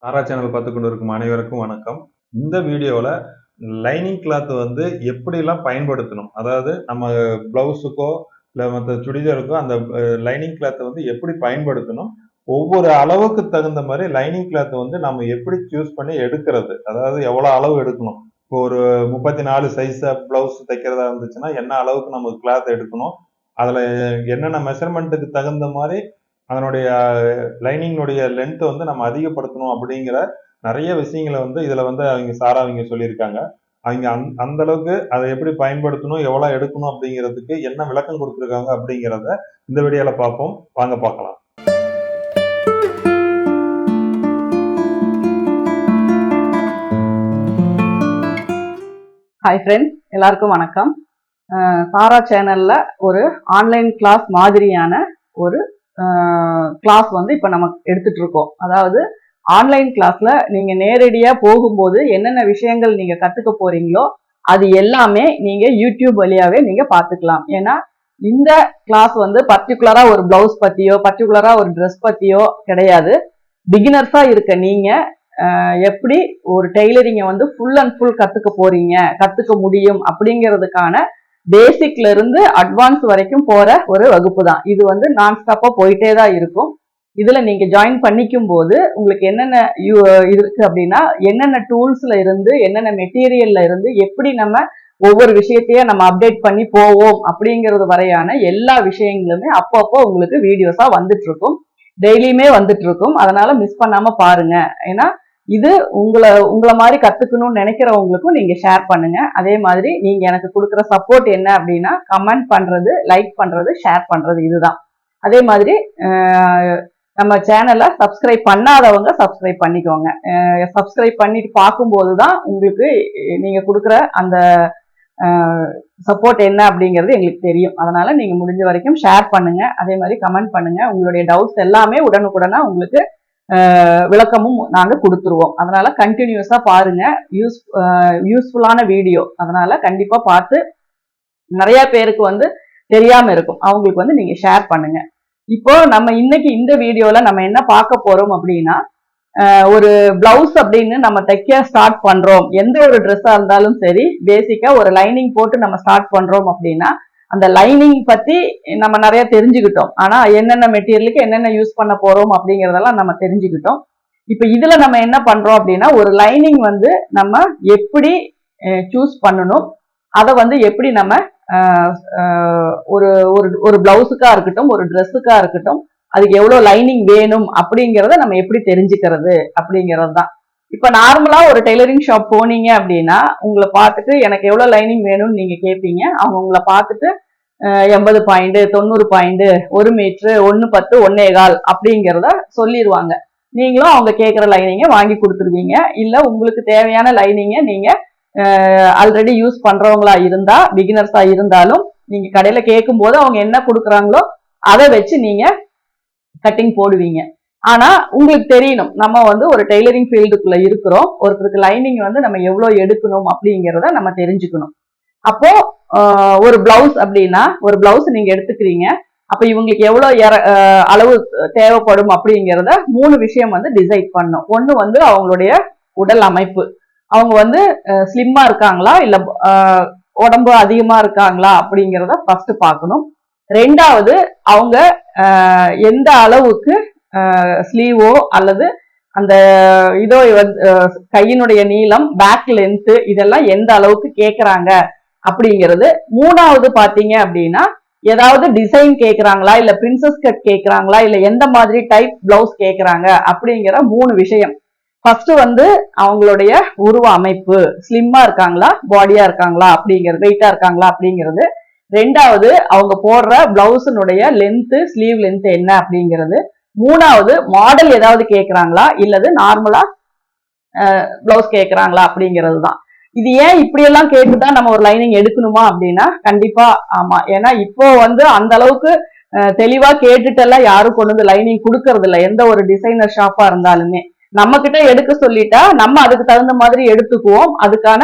தாரா channel பார்த்து கொண்டு இருக்கும் அனைவருக்கும் வணக்கம். இந்த வீடியோவில் லைனிங் கிளாத் வந்து எப்படிலாம் பயன்படுத்தணும், அதாவது நம்ம ப்ளவுஸுக்கோ இல்லை மற்ற சுடிதாருக்கோ அந்த லைனிங் கிளாத்தை வந்து எப்படி பயன்படுத்தணும், ஒவ்வொரு அளவுக்கு தகுந்த மாதிரி லைனிங் கிளாத்தை வந்து நம்ம எப்படி சூஸ் பண்ணி எடுக்கிறது, அதாவது எவ்வளோ அளவு எடுக்கணும். இப்போ ஒரு 34 சைஸை ப்ளவுஸ் தைக்கிறதா இருந்துச்சுன்னா என்ன அளவுக்கு நம்ம கிளாத் எடுக்கணும், அதில் என்னென்ன மெஷர்மெண்ட்டுக்கு தகுந்த மாதிரி அதனுடைய லைனிங்குடைய லென்த்தை வந்து நம்ம அதிகப்படுத்தணும் அப்படிங்கிற நிறைய விஷயங்களை வந்து இதில் வந்து அவங்க சொல்லியிருக்காங்க. அவங்க அந்த அளவுக்கு அதை எப்படி பயன்படுத்தணும், எவ்வளோ எடுக்கணும் அப்படிங்கிறதுக்கு என்ன விளக்கம் கொடுத்துருக்காங்க அப்படிங்கிறத இந்த வீடியோவில் பார்ப்போம். வாங்க பார்க்கலாம். ஹாய் ஃப்ரெண்ட்ஸ், எல்லாருக்கும் வணக்கம். தாரா சேனல்ல ஒரு ஆன்லைன் கிளாஸ் மாதிரியான ஒரு கிளாஸ் வந்து இப்போ நம்ம எடுத்துட்டு இருக்கோம். அதாவது ஆன்லைன் கிளாஸ்ல நீங்க நேரடியா போகும்போது என்னென்ன விஷயங்கள் நீங்க கத்துக்க போறீங்களோ அது எல்லாமே நீங்க யூடியூப் வழியாவே நீங்க பாத்துக்கலாம். ஏன்னா இந்த கிளாஸ் வந்து பர்டிகுலரா ஒரு பிளவுஸ் பத்தியோ பர்டிகுலரா ஒரு ட்ரெஸ் பத்தியோ கிடையாது. பிகினர்ஸா இருக்க நீங்க எப்படி ஒரு டெய்லரிங்கை வந்து ஃபுல் அண்ட் ஃபுல் கத்துக்க முடியும் அப்படிங்கிறதுக்கான பேசிக்ல இருந்து அட்வான்ஸ் வரைக்கும் போற ஒரு வகுப்பு தான் இது. வந்து நான் ஸ்டாப்பா போயிட்டே தான் இருக்கும். இதுல நீங்க ஜாயின் பண்ணிக்கும் போது உங்களுக்கு என்னென்ன இருக்கு அப்படின்னா, என்னென்ன டூல்ஸ்ல இருந்து என்னென்ன மெட்டீரியல்ல இருந்து எப்படி நம்ம ஒவ்வொரு விஷயத்தையும் நம்ம அப்டேட் பண்ணி போவோம் அப்படிங்கிறது வரையான எல்லா விஷயங்களுமே அப்பப்போ உங்களுக்கு வீடியோஸா வந்துட்டு இருக்கும். டெய்லியுமே வந்துட்டு இருக்கும். அதனால மிஸ் பண்ணாம பாருங்க. ஏன்னா இது உங்களை மாதிரி கத்துக்கணும்னு நினைக்கிறவங்களுக்கும் நீங்க ஷேர் பண்ணுங்க. அதே மாதிரி நீங்க எனக்கு கொடுக்குற சப்போர்ட் என்ன அப்படின்னா, கமெண்ட் பண்றது, லைக் பண்றது, ஷேர் பண்றது, இதுதான். அதே மாதிரி நம்ம சேனலை சப்ஸ்கிரைப் பண்ணாதவங்க சப்ஸ்கிரைப் பண்ணிக்கோங்க. சப்ஸ்கிரைப் பண்ணிட்டு பார்க்கும்போது தான் உங்களுக்கு நீங்க கொடுக்குற அந்த சப்போர்ட் என்ன அப்படிங்கிறது எங்களுக்கு தெரியும். அதனால நீங்க முடிஞ்ச வரைக்கும் ஷேர் பண்ணுங்க. அதே மாதிரி கமெண்ட் பண்ணுங்க. உங்களுடைய டவுட்ஸ் எல்லாமே உடனுக்குடனா உங்களுக்கு விளக்கமும் நாங்க கொடுத்துருவோம். அதனால கண்டினியூஸா பாருங்க. யூஸ்ஃபுல்லான வீடியோ, அதனால கண்டிப்பா பார்த்து நிறைய பேருக்கு வந்து தெரியாம இருக்கும், அவங்களுக்கு வந்து நீங்க ஷேர் பண்ணுங்க. இப்போ நம்ம இன்னைக்கு இந்த வீடியோல நம்ம என்ன பார்க்க போறோம் அப்படின்னா, ஒரு பிளவுஸ் அப்படின்னு நம்ம தைக்க ஸ்டார்ட் பண்றோம். எந்த ஒரு ட்ரெஸ்ஸா இருந்தாலும் சரி, பேசிக்கா ஒரு லைனிங் போட்டு நம்ம ஸ்டார்ட் பண்றோம் அப்படின்னா அந்த லைனிங் பத்தி நம்ம நிறைய தெரிஞ்சுக்கிட்டோம். ஆனா என்னென்ன மெட்டீரியலுக்கு என்னென்ன யூஸ் பண்ண போறோம் அப்படிங்கறதெல்லாம் நம்ம தெரிஞ்சுக்கிட்டோம். இப்ப இதுல நம்ம என்ன பண்றோம் அப்படின்னா, ஒரு லைனிங் வந்து நம்ம எப்படி சூஸ் பண்ணணும், அதை வந்து எப்படி நம்ம ஒரு ஒரு பிளவுஸுக்கா இருக்கட்டும், ஒரு ட்ரெஸ்ஸுக்கா இருக்கட்டும், அதுக்கு எவ்வளவு லைனிங் வேணும் அப்படிங்கிறத நம்ம எப்படி தெரிஞ்சுக்கிறது அப்படிங்கிறது தான். இப்ப நார்மலா ஒரு டெய்லரிங் ஷாப் போனீங்க அப்படின்னா உங்களை பார்த்துட்டு எனக்கு எவ்வளவு லைனிங் வேணும்னு நீங்க கேட்பீங்க. அவங்க உங்களை பார்த்துட்டு 80 பாயிண்ட், 90 பாயிண்ட், 1 மீட்டரு, 110, 1.25 அப்படிங்கிறத சொல்லிடுவாங்க. நீங்களும் அவங்க கேட்குற லைனிங்கை வாங்கி கொடுத்துருவீங்க. இல்லை உங்களுக்கு தேவையான லைனிங்கை நீங்க ஆல்ரெடி யூஸ் பண்றவங்களா இருந்தா, பிகினர்ஸா இருந்தாலும் நீங்க கடையில கேட்கும் போது அவங்க என்ன கொடுக்குறாங்களோ அதை வச்சு நீங்க கட்டிங் போடுவீங்க. ஆனா உங்களுக்கு தெரியணும், நம்ம வந்து ஒரு டெய்லரிங் ஃபீல்டுக்குள்ள இருக்கிறோம், ஒருத்தருக்கு லைனிங் வந்து நம்ம எவ்வளவு எடுக்கணும் அப்படிங்கிறத நம்ம தெரிஞ்சுக்கணும். அப்போ ஒரு பிளவுஸ் அப்படின்னா, ஒரு பிளவுஸ் நீங்க எடுத்துக்கிறீங்க, அப்ப இவங்களுக்கு எவ்வளவு அளவு தேவைப்படும் அப்படிங்கிறத 3 விஷயம் வந்து டிசைட் பண்ணும். ஒண்ணு வந்து அவங்களுடைய உடல் அமைப்பு, அவங்க வந்து ஸ்லிம்மா இருக்காங்களா இல்ல உடம்பு அதிகமா இருக்காங்களா அப்படிங்கிறத ஃபர்ஸ்ட் பார்க்கணும். ரெண்டாவது அவங்க எந்த அளவுக்கு ஸ்லீவோ அல்லது அந்த இதோ கையினுடைய நீளம், பேக் லென்த், இதெல்லாம் எந்த அளவுக்கு கேக்குறாங்க அப்படிங்கிறது. மூணாவது பாத்தீங்க அப்படின்னா, ஏதாவது டிசைன் கேக்குறாங்களா இல்ல பிரின்சஸ் கட் கேக்குறாங்களா இல்ல எந்த மாதிரி டைப் பிளவுஸ் கேக்குறாங்க அப்படிங்கிற 3 விஷயம். ஃபர்ஸ்ட் வந்து அவங்களுடைய உருவ அமைப்பு, ஸ்லிம்மா இருக்காங்களா பாடியா இருக்காங்களா அப்படிங்கிறது, வெயிட்டா இருக்காங்களா அப்படிங்கிறது. ரெண்டாவது அவங்க போடுற பிளவுஸினுடைய லென்த், ஸ்லீவ் லென்த் என்ன அப்படிங்கிறது. மூணாவது மாடல் ஏதாவது கேக்குறாங்களா இல்லது நார்மலா பிளவுஸ் கேக்குறாங்களா அப்படிங்கிறது தான். இது ஏன் இப்படியெல்லாம் கேட்டுதான் நம்ம ஒரு லைனிங் எடுக்கணுமா அப்படின்னா, கண்டிப்பா ஆமா. ஏன்னா இப்போ வந்து அந்த அளவுக்கு தெளிவா கேட்டுட்டு எல்லாம் யாரும் கொண்டு வந்து லைனிங் கொடுக்கறது இல்லை. எந்த ஒரு டிசைனர் ஷாப்பா இருந்தாலுமே நம்ம கிட்ட எடுக்க சொல்லிட்டா நம்ம அதுக்கு தகுந்த மாதிரி எடுத்துக்குவோம். அதுக்கான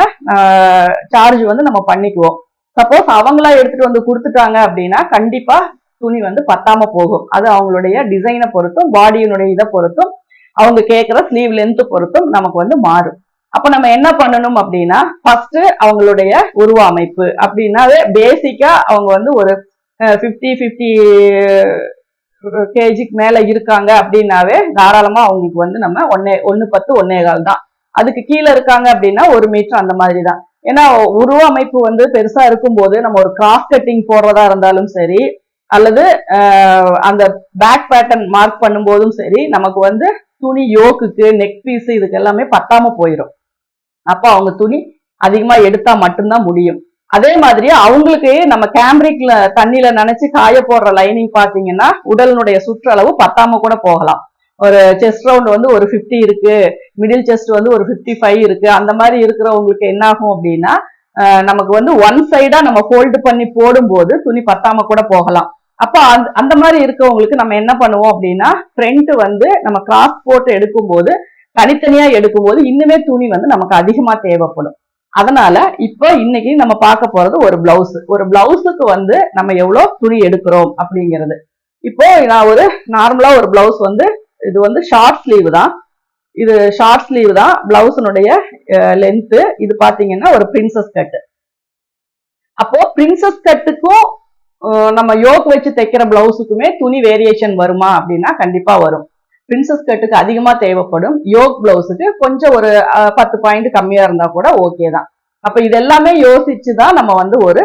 சார்ஜ் வந்து நம்ம பண்ணிக்குவோம். சப்போஸ் அவங்களா எடுத்துட்டு வந்து கொடுத்துட்டாங்க அப்படின்னா கண்டிப்பா துணி வந்து பத்தாம போகும். அது அவங்களுடைய டிசைனை பொறுத்தும் பாடியினுடைய இதை பொறுத்தும் அவங்க கேட்கிற ஸ்லீவ் லென்த் பொறுத்தும் நமக்கு வந்து மாறும். அப்ப நம்ம என்ன பண்ணணும் அப்படின்னா, ஃபர்ஸ்ட் அவங்களுடைய உருவ அமைப்பு அப்படின்னாவே பேசிக்கா அவங்க வந்து ஒரு 50 கேஜிக்கு மேல இருக்காங்க அப்படின்னாவே தாராளமா அவங்களுக்கு வந்து நம்ம 1.10 1.15 தான். அதுக்கு கீழே இருக்காங்க அப்படின்னா 1 மீட்டர் அந்த மாதிரி தான். ஏன்னா உருவ அமைப்பு வந்து பெருசா இருக்கும்போது நம்ம ஒரு கிராஸ் கட்டிங் போடுறதா இருந்தாலும் சரி, அல்லது அந்த பேக் பேட்டர்ன் மார்க் பண்ணும் போதும் சரி, நமக்கு வந்து துணி யோக்குக்கு நெக் பீஸ் இதுக்கு எல்லாமே பத்தாம போயிடும். அப்ப அவங்க துணி அதிகமா எடுத்தா மட்டும்தான் முடியும். அதே மாதிரி அவங்களுக்கு நம்ம கேம்ரிக்ல தண்ணியில நினைச்சு காய போடுற லைனிங் பாத்தீங்கன்னா உடலினுடைய சுற்றளவு பத்தாம கூட போகலாம். ஒரு செஸ்ட் ரவுண்ட் வந்து ஒரு 50 இருக்கு, மிடில் செஸ்ட் வந்து ஒரு 55 இருக்கு, அந்த மாதிரி இருக்கிறவங்களுக்கு என்ன ஆகும் அப்படின்னா நமக்கு வந்து ஒன் சைடா நம்ம ஃபோல்டு பண்ணி போடும்போது துணி பத்தாம கூட போகலாம். அப்ப அந்த மாதிரி இருக்கவங்களுக்கு நம்ம என்ன பண்ணுவோம் அப்படின்னா, ஃப்ரண்ட் வந்து நம்ம கிராஸ் போட்டு எடுக்கும்போது தனித்தனியா எடுக்கும்போது இன்னுமே துணி வந்து நமக்கு அதிகமா தேவைப்படும். அதனால இப்போ இன்னைக்கு நம்ம பார்க்க போறது ஒரு பிளவுஸுக்கு வந்து நம்ம எவ்வளவு துணி எடுக்கிறோம் அப்படிங்கிறது. இப்போ நான் ஒரு நார்மலா ஒரு பிளவுஸ் வந்து இது வந்து ஷார்ட் ஸ்லீவ் தான். இது ஷார்ட் ஸ்லீவ் தான். பிளவுஸினுடைய லென்த் இது பாத்தீங்கன்னா ஒரு பிரின்சஸ் கட். அப்போ பிரின்சஸ் கட்டுக்கும் நம்ம யோக் வச்சு தைக்கிற பிளவுஸுக்குமே துணி வேரியேஷன் வருமா அப்படின்னா கண்டிப்பா வரும். பிரின்சஸ் கட்டுக்கு அதிகமா தேவைப்படும், யோக் பிளவுஸுக்கு கொஞ்சம் ஒரு 10 பாயிண்ட் கம்மியா இருந்தா கூட ஓகே தான். அப்ப இதெல்லாமே யோசிச்சுதான் நம்ம வந்து ஒரு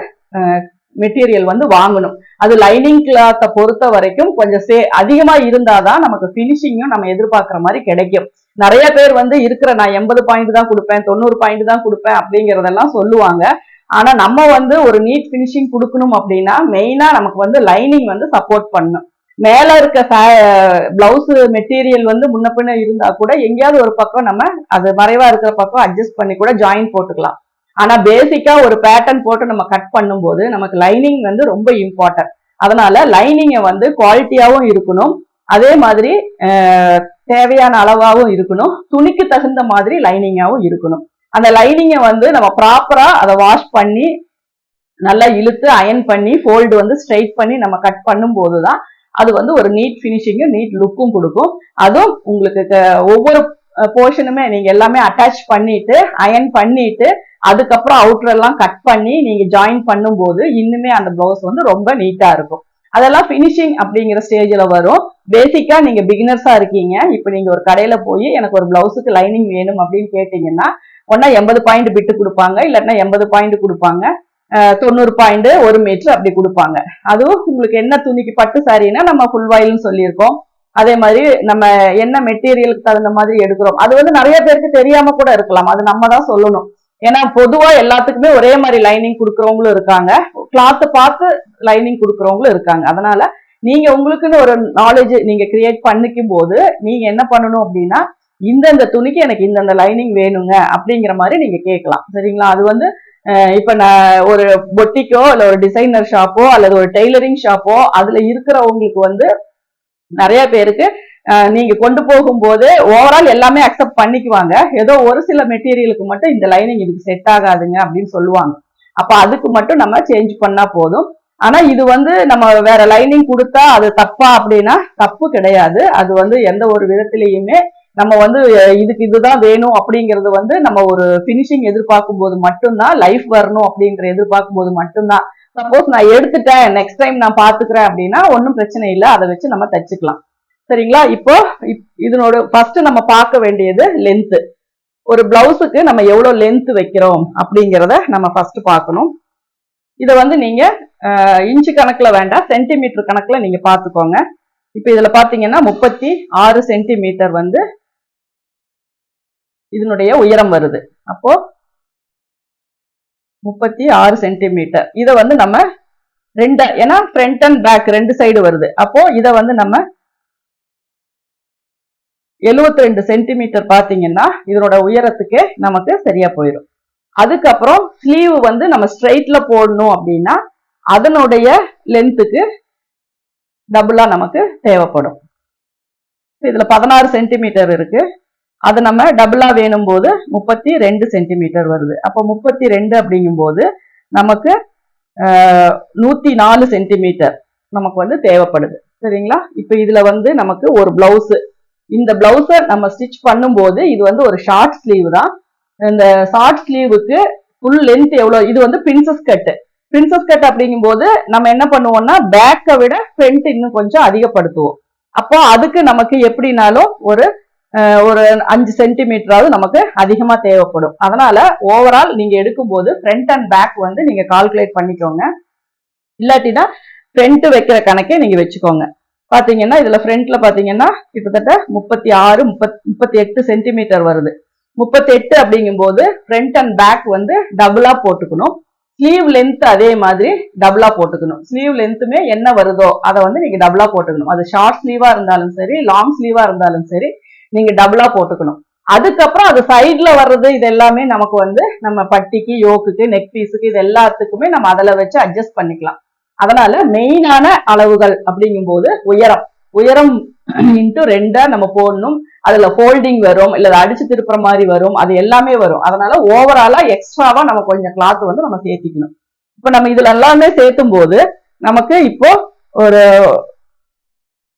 மெட்டீரியல் வந்து வாங்கணும். அது லைனிங் கிளாத்தை பொறுத்த வரைக்கும் கொஞ்சம் அதிகமா இருந்தாதான் நமக்கு பினிஷிங்கும் நம்ம எதிர்பார்க்கிற மாதிரி கிடைக்கும். நிறைய பேர் வந்து இருக்கிற நான் 80 பாயிண்ட் தான் கொடுப்பேன், 90 பாயிண்ட் தான் கொடுப்பேன் அப்படிங்கறதெல்லாம் சொல்லுவாங்க. ஆனா நம்ம வந்து ஒரு நீட் பினிஷிங் கொடுக்கணும் அப்படின்னா மெயினா நமக்கு வந்து லைனிங் வந்து சப்போர்ட் பண்ணும். மேல இருக்க பிளவுஸ் மெட்டீரியல் வந்து முன்ன பின்ன இருந்தா கூட எங்கேயாவது ஒரு பக்கம் நம்ம அது மறைவா இருக்கிற பக்கம் அட்ஜஸ்ட் பண்ணி கூட ஜாயின் போட்டுக்கலாம். ஆனா பேசிக்கா ஒரு பேட்டர்ன் போட்டு நம்ம கட் பண்ணும்போது நமக்கு லைனிங் வந்து ரொம்ப இம்பார்ட்டன்ட். அதனால லைனிங்கை வந்து குவாலிட்டியாவும் இருக்கணும், அதே மாதிரி தேவையான அளவாகவும் இருக்கணும், துணிக்கு தகுந்த மாதிரி லைனிங்காவும் இருக்கணும். அந்த லைனிங்கை வந்து நம்ம ப்ராப்பரா அதை வாஷ் பண்ணி நல்லா இழுத்து அயன் பண்ணி ஃபோல்டு வந்து ஸ்ட்ரைட் பண்ணி நம்ம கட் பண்ணும் போதுதான் அது வந்து ஒரு நீட் பினிஷிங்கும் நீட் லுக்கும் கொடுக்கும். அதுவும் உங்களுக்கு ஒவ்வொரு போர்ஷனுமே நீங்க எல்லாமே அட்டாச் பண்ணிட்டு அயன் பண்ணிட்டு அதுக்கப்புறம் அவுட்டர் எல்லாம் கட் பண்ணி நீங்க ஜாயின் பண்ணும் போது இன்னுமே அந்த பிளவுஸ் வந்து ரொம்ப நீட்டா இருக்கும். அதெல்லாம் பினிஷிங் அப்படிங்கிற ஸ்டேஜ்ல வரும். பேசிக்கா நீங்க பிகினர்ஸா இருக்கீங்க, இப்ப நீங்க ஒரு கடையில போய் எனக்கு ஒரு பிளவுஸுக்கு லைனிங் வேணும் அப்படின்னு கேட்டீங்கன்னா ஒன்னா 80 பாயிண்ட் பிட்டு கொடுப்பாங்க, இல்லைன்னா 80 பாயிண்ட் கொடுப்பாங்க, 90 பாயிண்ட் 1 மீட்டர் அப்படி கொடுப்பாங்க. அதுவும் உங்களுக்கு என்ன துணிக்கு பட்டு சாரின்னா நம்ம ஃபுல் வாயில்னு சொல்லியிருக்கோம். அதே மாதிரி நம்ம என்ன மெட்டீரியலுக்கு தகுந்த மாதிரி எடுக்கிறோம் அது வந்து நிறைய பேருக்கு தெரியாம கூட இருக்கலாம், அது நம்ம தான் சொல்லணும். ஏன்னா பொதுவா எல்லாத்துக்குமே ஒரே மாதிரி லைனிங் கொடுக்கறவங்களும் இருக்காங்க, கிளாத் பார்த்து லைனிங் கொடுக்கறவங்களும் இருக்காங்க. அதனால நீங்க உங்களுக்குன்னு ஒரு நாலேஜ் நீங்க கிரியேட் பண்ணிக்கும் போது நீங்க என்ன பண்ணணும் அப்படின்னா இந்தந்த துணிக்கு எனக்கு இந்தந்த லைனிங் வேணுங்க அப்படிங்கிற மாதிரி நீங்க கேட்கலாம். சரிங்களா? அது வந்து இப்ப நான் ஒரு பொட்டிக்கோ இல்ல ஒரு டிசைனர் ஷாப்போ அல்லது ஒரு டெய்லரிங் ஷாப்போ அதுல இருக்கிறவங்களுக்கு வந்து நிறைய பேருக்கு நீங்க கொண்டு போகும்போது ஓவரால் எல்லாமே அக்செப்ட் பண்ணிக்குவாங்க, ஏதோ ஒரு சில மெட்டீரியலுக்கு மட்டும் இந்த லைனிங் இதுக்கு செட் ஆகாதுங்க அப்படின்னு சொல்லுவாங்க. அப்ப அதுக்கு மட்டும் நம்ம சேஞ்ச் பண்ணா போதும். ஆனா இது வந்து நம்ம வேற லைனிங் கொடுத்தா அது தப்பா அப்படின்னா தப்பு கிடையாது. அது வந்து எந்த ஒரு விதத்திலையுமே நம்ம வந்து இதுக்கு இதுதான் வேணும் அப்படிங்கிறது வந்து நம்ம ஒரு பினிஷிங் எதிர்பார்க்கும் போது மட்டும்தான், லைஃப் வரணும் அப்படின்ற எதிர்பார்க்கும் போது மட்டும்தான். சப்போஸ் நான் எடுத்துட்டேன் நெக்ஸ்ட் டைம் நான் பாத்துக்கிறேன் அப்படின்னா ஒன்றும் பிரச்சனை இல்லை, அதை வச்சு நம்ம தச்சுக்கலாம். சரிங்களா? இப்போ இதனோட ஃபர்ஸ்ட் நம்ம பார்க்க வேண்டியது லென்த். ஒரு பிளவுஸுக்கு நம்ம எவ்வளவு லென்த் வைக்கிறோம் அப்படிங்கிறத நம்ம ஃபர்ஸ்ட் பார்க்கணும். இதை வந்து நீங்க இன்ச்சு கணக்குல வேண்டாம், சென்டிமீட்டர் கணக்குல நீங்க பாத்துக்கோங்க. இப்ப இதுல பாத்தீங்கன்னா 36 சென்டிமீட்டர் வந்து இதனுடைய உயரம் வருது. அப்போ 36 சென்டிமீட்டர். இதை வந்து நம்ம ஏன்னா ஃப்ரண்ட் அண்ட் பேக் ரெண்டு சைடு வருது. அப்போ இதை வந்து நம்ம 72 சென்டிமீட்டர் பாத்தீங்கன்னா இதனோட உயரத்துக்கு நமக்கு சரியா போயிடும். அதுக்கப்புறம் ஸ்லீவ் வந்து நம்ம ஸ்ட்ரைட்ல போடணும் அப்படின்னா அதனுடைய லென்த்துக்கு டபுளா நமக்கு தேவைப்படும். இதுல 16 சென்டிமீட்டர் இருக்கு, அது நம்ம டபுளா வேணும் போது 32 சென்டிமீட்டர் வருது. அப்போ 32 அப்படிங்கும் போது நமக்கு 104 சென்டிமீட்டர் நமக்கு வந்து தேவைப்படுது. சரிங்களா? இப்ப இதுல வந்து நமக்கு ஒரு பிளவுஸ் இந்த பிளவுஸ நம்ம ஸ்டிச் பண்ணும்போது இது வந்து ஒரு ஷார்ட் ஸ்லீவ் தான். இந்த ஷார்ட் ஸ்லீவுக்கு ஃபுல் லென்த் எவ்வளவு, இது வந்து பிரின்சஸ் கட். பிரின்சஸ் கட் அப்படிங்கும்போது நம்ம என்ன பண்ணுவோம்னா பேக்கை விட ஃப்ரண்ட் இன்னும் கொஞ்சம் அதிகப்படுத்துவோம். அப்போ அதுக்கு நமக்கு எப்படினாலும் ஒரு 5 சென்டிமீட்டராவது நமக்கு அதிகமா தேவைப்படும். அதனால ஓவரால் நீங்க எடுக்கும்போது ஃப்ரண்ட் அண்ட் பேக் வந்து நீங்க கால்குலேட் பண்ணிக்கோங்க. இல்லாட்டினா ஃப்ரண்ட் வைக்கிற கணக்கே நீங்க வச்சுக்கோங்க. பாத்தீங்கன்னா இதுல ஃப்ரண்ட்ல பாத்தீங்கன்னா கிட்டத்தட்ட 38 சென்டிமீட்டர் வருது. 38 அப்படிங்கும்போது ஃப்ரண்ட் அண்ட் பேக் வந்து டபுளா போட்டுக்கணும். ஸ்லீவ் லென்த் அதே மாதிரி டபுளா போட்டுக்கணும். ஸ்லீவ் லென்த்துமே என்ன வருதோ அதை வந்து நீங்க டபுளா போட்டுக்கணும். அது ஷார்ட் ஸ்லீவா இருந்தாலும் சரி, லாங் ஸ்லீவா இருந்தாலும் சரி, நீங்க டபுளா போட்டுக்கணும். அதுக்கப்புறம் அது சைட்ல வர்றது இது எல்லாமே நமக்கு வந்து நம்ம பட்டிக்கு, யோக்குக்கு, நெக் பீஸுக்கு இது எல்லாத்துக்குமே நம்ம அதில் வச்சு அட்ஜஸ்ட் பண்ணிக்கலாம். அதனால மெயினான அளவுகள் அப்படிங்கும்போது உயரம் இன்ட்டு 2 நம்ம போடணும். அதுல ஃபோல்டிங் வரும், இல்ல அடிச்சு திருப்புற மாதிரி வரும், அது எல்லாமே வரும். அதனால ஓவராலா எக்ஸ்ட்ராவா நம்ம கொஞ்சம் கிளாத் வந்து நம்ம சேர்த்திக்கணும். இப்ப நம்ம இதுல எல்லாமே சேர்த்தும் போது நமக்கு இப்போ ஒரு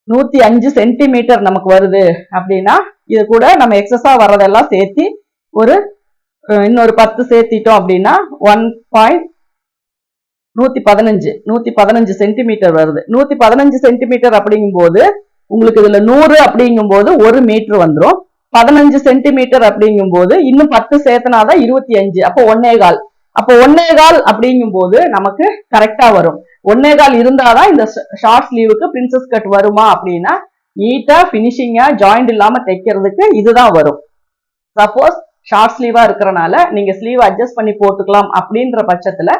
105 சென்டிமீட்டர் நமக்கு வருது அப்படின்னா இது கூட நம்ம எக்ஸஸா வர்றதெல்லாம் சேர்த்தி ஒரு இன்னொரு 10 சேர்த்திட்டோம் அப்படின்னா 115 சென்டிமீட்டர் வருது. 115 சென்டிமீட்டர் அப்படிங்கும் போது உங்களுக்கு இதுல 100 அப்படிங்கும் போது 1 மீட்டர் வந்துடும். 15 சென்டிமீட்டர் அப்படிங்கும் போது இன்னும் 10 சேர்த்தனாதான் 25. அப்போ 1.25. அப்போ 1.25 அப்படிங்கும் போது நமக்கு கரெக்டா வரும். 1.25 இருந்தாதான் இந்த ஷார்ட் ஸ்லீவுக்கு பிரின்சஸ் கட் வருமா அப்படின்னா நீட்டா பினிஷிங்கா ஜாயிண்ட் இல்லாம தைக்கிறதுக்கு இதுதான் வரும். சப்போஸ் ஷார்ட் ஸ்லீவா இருக்கிறனால நீங்க ஸ்லீவ் அட்ஜஸ்ட் பண்ணி போட்டுக்கலாம் அப்படின்ற பட்சத்துல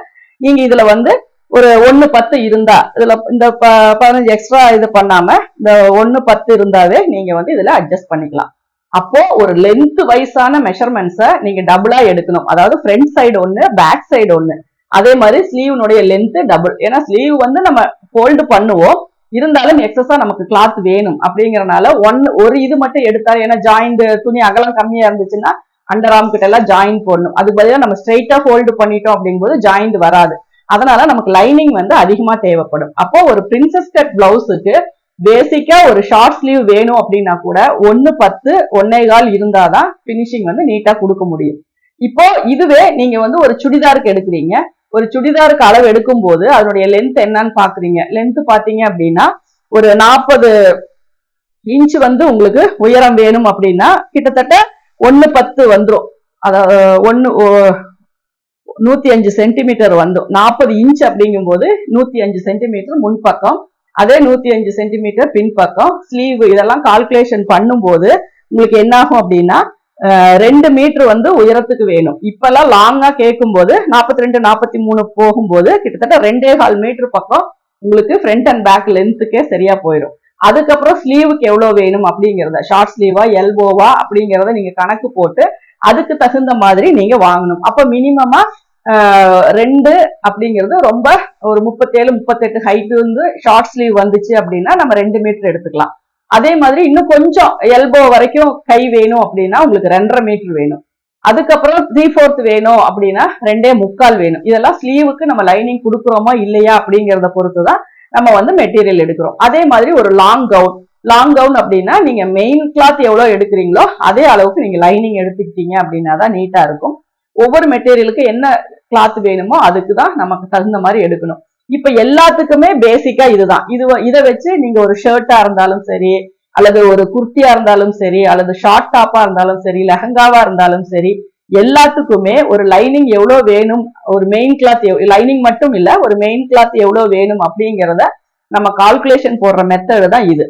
நீங்க இதுல வந்து ஒரு 1.10 இருந்தா இதுல இந்த 15 எக்ஸ்ட்ரா இது பண்ணாம இந்த 1.10 இருந்தாவே நீங்க வந்து இதுல அட்ஜஸ்ட் பண்ணிக்கலாம். அப்போ ஒரு லென்த் வைஸான மெஷர்மெண்ட்ஸை நீங்க டபுளா எடுக்கணும். அதாவது ஃப்ரண்ட் சைடு ஒண்ணு, பேக் சைடு ஒண்ணு. அதே மாதிரி ஸ்லீவ்னுடைய லென்த் டபுள். ஏன்னா ஸ்லீவ் வந்து நம்ம ஃபோல்டு பண்ணுவோம், இருந்தாலும் எக்ஸஸா நமக்கு கிளாத் வேணும் அப்படிங்கறனால ஒரு இது மட்டும் எடுத்தா, ஏன்னா ஜாயிண்ட் துணி அகலம் கம்மியா இருந்துச்சுன்னா அண்டர் ஆர்ம் கிட்ட எல்லாம் ஜாயின் போடணும். அது பதிலாக நம்ம ஸ்ட்ரைட்டா ஃபோல்டு பண்ணிட்டோம் அப்படிங்கும்போது ஜாயிண்ட் வராது. அதனால நமக்கு லைனிங் வந்து அதிகமா தேவைப்படும். அப்போ ஒரு பிரின்சஸ் கட் பிளவுஸுக்கு பேசிக்கா ஒரு ஷார்ட் ஸ்லீவ் வேணும் அப்படின்னா கூட 1.10 1.25 இருந்தாதான் பினிஷிங் வந்து நீட்டா கொடுக்க முடியும். இப்போ இதுவே நீங்க வந்து ஒரு சுடிதாருக்கு எடுக்கிறீங்க. ஒரு சுடிதாருக்கு அளவு எடுக்கும் போது அதனுடைய லென்த் என்னன்னு பாக்குறீங்க. லென்த் பாத்தீங்க அப்படின்னா ஒரு 40 இன்ச் வந்து உங்களுக்கு உயரம் வேணும் அப்படின்னா கிட்டத்தட்ட 1.10 வந்துடும். அதாவது 105 சென்டிமீட்டர் வந்து 40 இன்ச் அப்படிங்கும் போது 105 சென்டிமீட்டர் முன்பக்கம், அதே 105 சென்டிமீட்டர் பின்பக்கம். ஸ்லீவ் இதெல்லாம் கால்குலேஷன் பண்ணும்போது உங்களுக்கு என்ன ஆகும் அப்படின்னா 2 மீட்டர் வந்து உயரத்துக்கு வேணும். இப்பெல்லாம் லாங்கா கேட்கும் போது 42 43 போகும்போது கிட்டத்தட்ட 2.25 மீட்டர் பக்கம் உங்களுக்கு ஃப்ரண்ட் அண்ட் பேக் லென்த்துக்கே சரியா போயிடும். அதுக்கப்புறம் ஸ்லீவுக்கு எவ்வளவு வேணும் அப்படிங்கறத, ஷார்ட் ஸ்லீவா எல்போவா அப்படிங்கறத நீங்க கணக்கு போட்டு அதுக்கு தகுந்த மாதிரி நீங்க வாங்கணும். அப்ப மினிமமா 2 அப்படிங்கிறது ரொம்ப ஒரு 37 38 ஹைட் வந்து ஷார்ட் ஸ்லீவ் வந்துச்சு அப்படின்னா நம்ம 2 மீட்டர் எடுத்துக்கலாம். அதே மாதிரி இன்னும் கொஞ்சம் எல்போ வரைக்கும் கை வேணும் அப்படின்னா உங்களுக்கு 2.5 மீட்டர் வேணும். அதுக்கப்புறம் 3/4 வேணும் அப்படின்னா 2.25 வேணும். இதெல்லாம் ஸ்லீவுக்கு நம்ம லைனிங் கொடுக்குறோமா இல்லையா அப்படிங்கறத பொறுத்துதான் நம்ம வந்து மெட்டீரியல் எடுக்கிறோம். அதே மாதிரி ஒரு லாங் கவுன் அப்படின்னா நீங்க மெயின் கிளாத் எவ்வளவு எடுக்கிறீங்களோ அதே அளவுக்கு நீங்க லைனிங் எடுத்துக்கிட்டீங்க அப்படின்னா தான் நீட்டா இருக்கும். ஒவ்வொரு மெட்டீரியலுக்கு என்ன கிளாத் வேணுமோ அதுக்கு தான் நமக்கு தகுந்த மாதிரி எடுக்கணும். இப்ப எல்லாத்துக்குமே பேசிக்கா இதுதான். இதை வச்சு நீங்க ஒரு ஷர்ட்டா இருந்தாலும் சரி, அல்லது ஒரு குர்த்தியா இருந்தாலும் சரி, அல்லது ஷார்ட் டாப்பா இருந்தாலும் சரி, லெஹங்காவா இருந்தாலும் சரி, எல்லாத்துக்குமே ஒரு லைனிங் எவ்வளவு வேணும், ஒரு மெயின் கிளாத் லைனிங் மட்டும் இல்ல, ஒரு மெயின் கிளாத் எவ்வளவு வேணும் அப்படிங்கிறத நம்ம கால்குலேஷன் போடுற மெத்தடு தான் இது.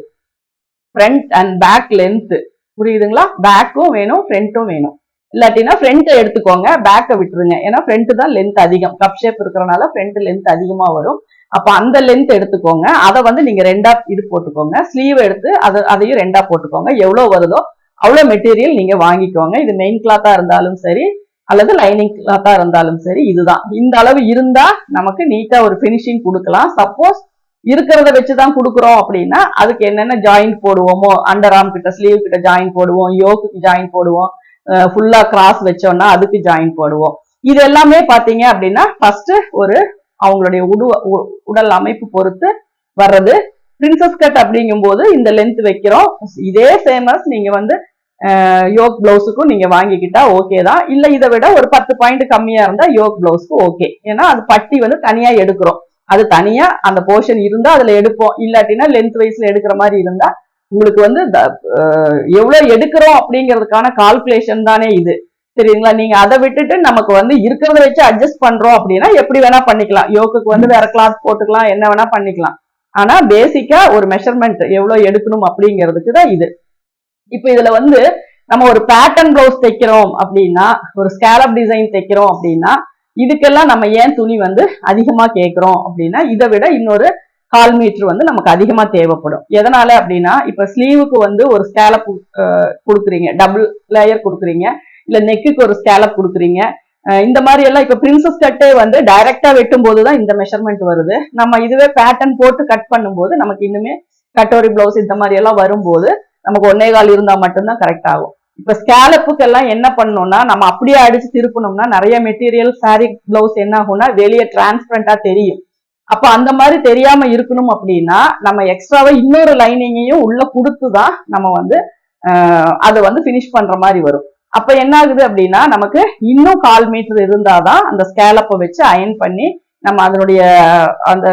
ஃப்ரண்ட் அண்ட் பேக் லென்த் புரியுதுங்களா? பேக்கும் வேணும், ஃப்ரண்ட்டும் வேணும். இல்லாட்டினா ஃப்ரண்ட் எடுத்துக்கோங்க, பேக்கை விட்டுருங்க. ஏன்னா ஃப்ரண்ட் தான் லென்த் அதிகம், கப் ஷேப் இருக்கிறனால ஃப்ரண்ட் லென்த் அதிகமா வரும். அப்ப அந்த லென்த் எடுத்துக்கோங்க. அதை வந்து நீங்க 2ஆ இது போட்டுக்கோங்க. ஸ்லீவ் எடுத்து அதையும் 2ஆ போட்டுக்கோங்க. எவ்வளவு வருதோ அவ்வளவு மெட்டீரியல் நீங்க வாங்கிக்கோங்க. இது மெயின் கிளாத்தா இருந்தாலும் சரி அல்லது லைனிங் கிளாத்தா இருந்தாலும் சரி, இதுதான். இந்த அளவு இருந்தா நமக்கு நீட்டா ஒரு பினிஷிங் கொடுக்கலாம். சப்போஸ் இருக்கிறத வச்சுதான் கொடுக்குறோம் அப்படின்னா அதுக்கு என்னென்ன ஜாயின் போடுவோமோ, அண்டர் ஆர்ம் கிட்ட ஸ்லீவ் கிட்ட ஜாயின் போடுவோம், யோக்கு ஜாயின் போடுவோம், ஃபுல்லா கிராஸ் வச்சோம்னா அதுக்கு ஜாயின் போடுவோம். இது எல்லாமே பாத்தீங்க அப்படின்னா ஃபர்ஸ்ட் ஒரு அவங்களுடைய உடல் அமைப்பு பொறுத்து வர்றது. பிரின்சஸ் கட் அப்படிங்கும் போது இந்த லென்த் வைக்கிறோம். இதே சேமஸ் நீங்க வந்து யோக் பிளவுஸுக்கும் நீங்க வாங்கிக்கிட்டா ஓகே தான். இல்ல இதை விட ஒரு 10 பாயிண்ட் கம்மியா இருந்தா யோக் பிளவுஸ்க்கு ஓகே. ஏன்னா அது பட்டி வந்து தனியா எடுக்கிறோம். அது தனியா அந்த போர்ஷன் இருந்தா அதுல எடுப்போம். இல்லாட்டினா லென்த் வைஸ்ல எடுக்கிற மாதிரி இருந்தா உங்களுக்கு வந்து எவ்வளவு எடுக்கிறோம் அப்படிங்கிறதுக்கான கால்குலேஷன் தானே இது. சரிங்களா? நீங்க அதை விட்டுட்டு நமக்கு வந்து இருக்கிறத வச்சு அட்ஜஸ்ட் பண்றோம் அப்படின்னா எப்படி வேணா பண்ணிக்கலாம். யோக்குக்கு வந்து வேற கிளாத் போட்டுக்கலாம், என்ன வேணா பண்ணிக்கலாம். ஆனா பேசிக்கா ஒரு மெஷர்மெண்ட் எவ்வளவு எடுக்கணும் அப்படிங்கிறதுக்கு தான் இது. இப்ப இதுல வந்து நம்ம ஒரு பேட்டர்ன் பிளவுஸ் தைக்கிறோம் அப்படின்னா, ஒரு ஸ்கேலப் டிசைன் தைக்கிறோம் அப்படின்னா, இதுக்கெல்லாம் நம்ம ஏன் துணி வந்து அதிகமா கேட்கிறோம் அப்படின்னா, இதை விட இன்னொரு 1/4 மீட்டர் வந்து நமக்கு அதிகமா தேவைப்படும். எதனால அப்படின்னா, இப்ப ஸ்லீவுக்கு வந்து ஒரு ஸ்கேலப் கொடுக்குறீங்க, டபுள் லேயர் கொடுக்குறீங்க, இல்ல நெக்குக்கு ஒரு ஸ்கேலப் கொடுக்குறீங்க. இந்த மாதிரி எல்லாம் இப்ப பிரின்சஸ் கட்டே வந்து டைரக்டா வெட்டும் போதுதான் இந்த மெஷர்மெண்ட் வருது. நம்ம இதுவே பேட்டர்ன் போட்டு கட் பண்ணும்போது நமக்கு இன்னுமே கட்டோரி பிளவுஸ் இந்த மாதிரி எல்லாம் வரும்போது நமக்கு 1.25 இருந்தா மட்டும்தான் கரெக்ட் ஆகும். இப்ப ஸ்கேலப்புக்கு எல்லாம் என்ன பண்ணணும்னா, நம்ம அப்படியே அடிச்சு திருப்பணும்னா நிறைய மெட்டீரியல் சாரி பிளவுஸ் என்ன ஆகும்னா வெளியே டிரான்ஸ்பரண்டா தெரியும். அப்ப அந்த மாதிரி தெரியாம இருக்கணும் அப்படின்னா நம்ம எக்ஸ்ட்ராவா இன்னொரு லைனிங்கையும் உள்ள கொடுத்துதான் நம்ம வந்து அதை வந்து பினிஷ் பண்ற மாதிரி வரும். அப்ப என்ன ஆகுது அப்படின்னா நமக்கு இன்னும் 1/4 மீட்டர் இருந்தாதான் அந்த ஸ்கேலப்பை வச்சு அயன் பண்ணி நம்ம அதனுடைய அந்த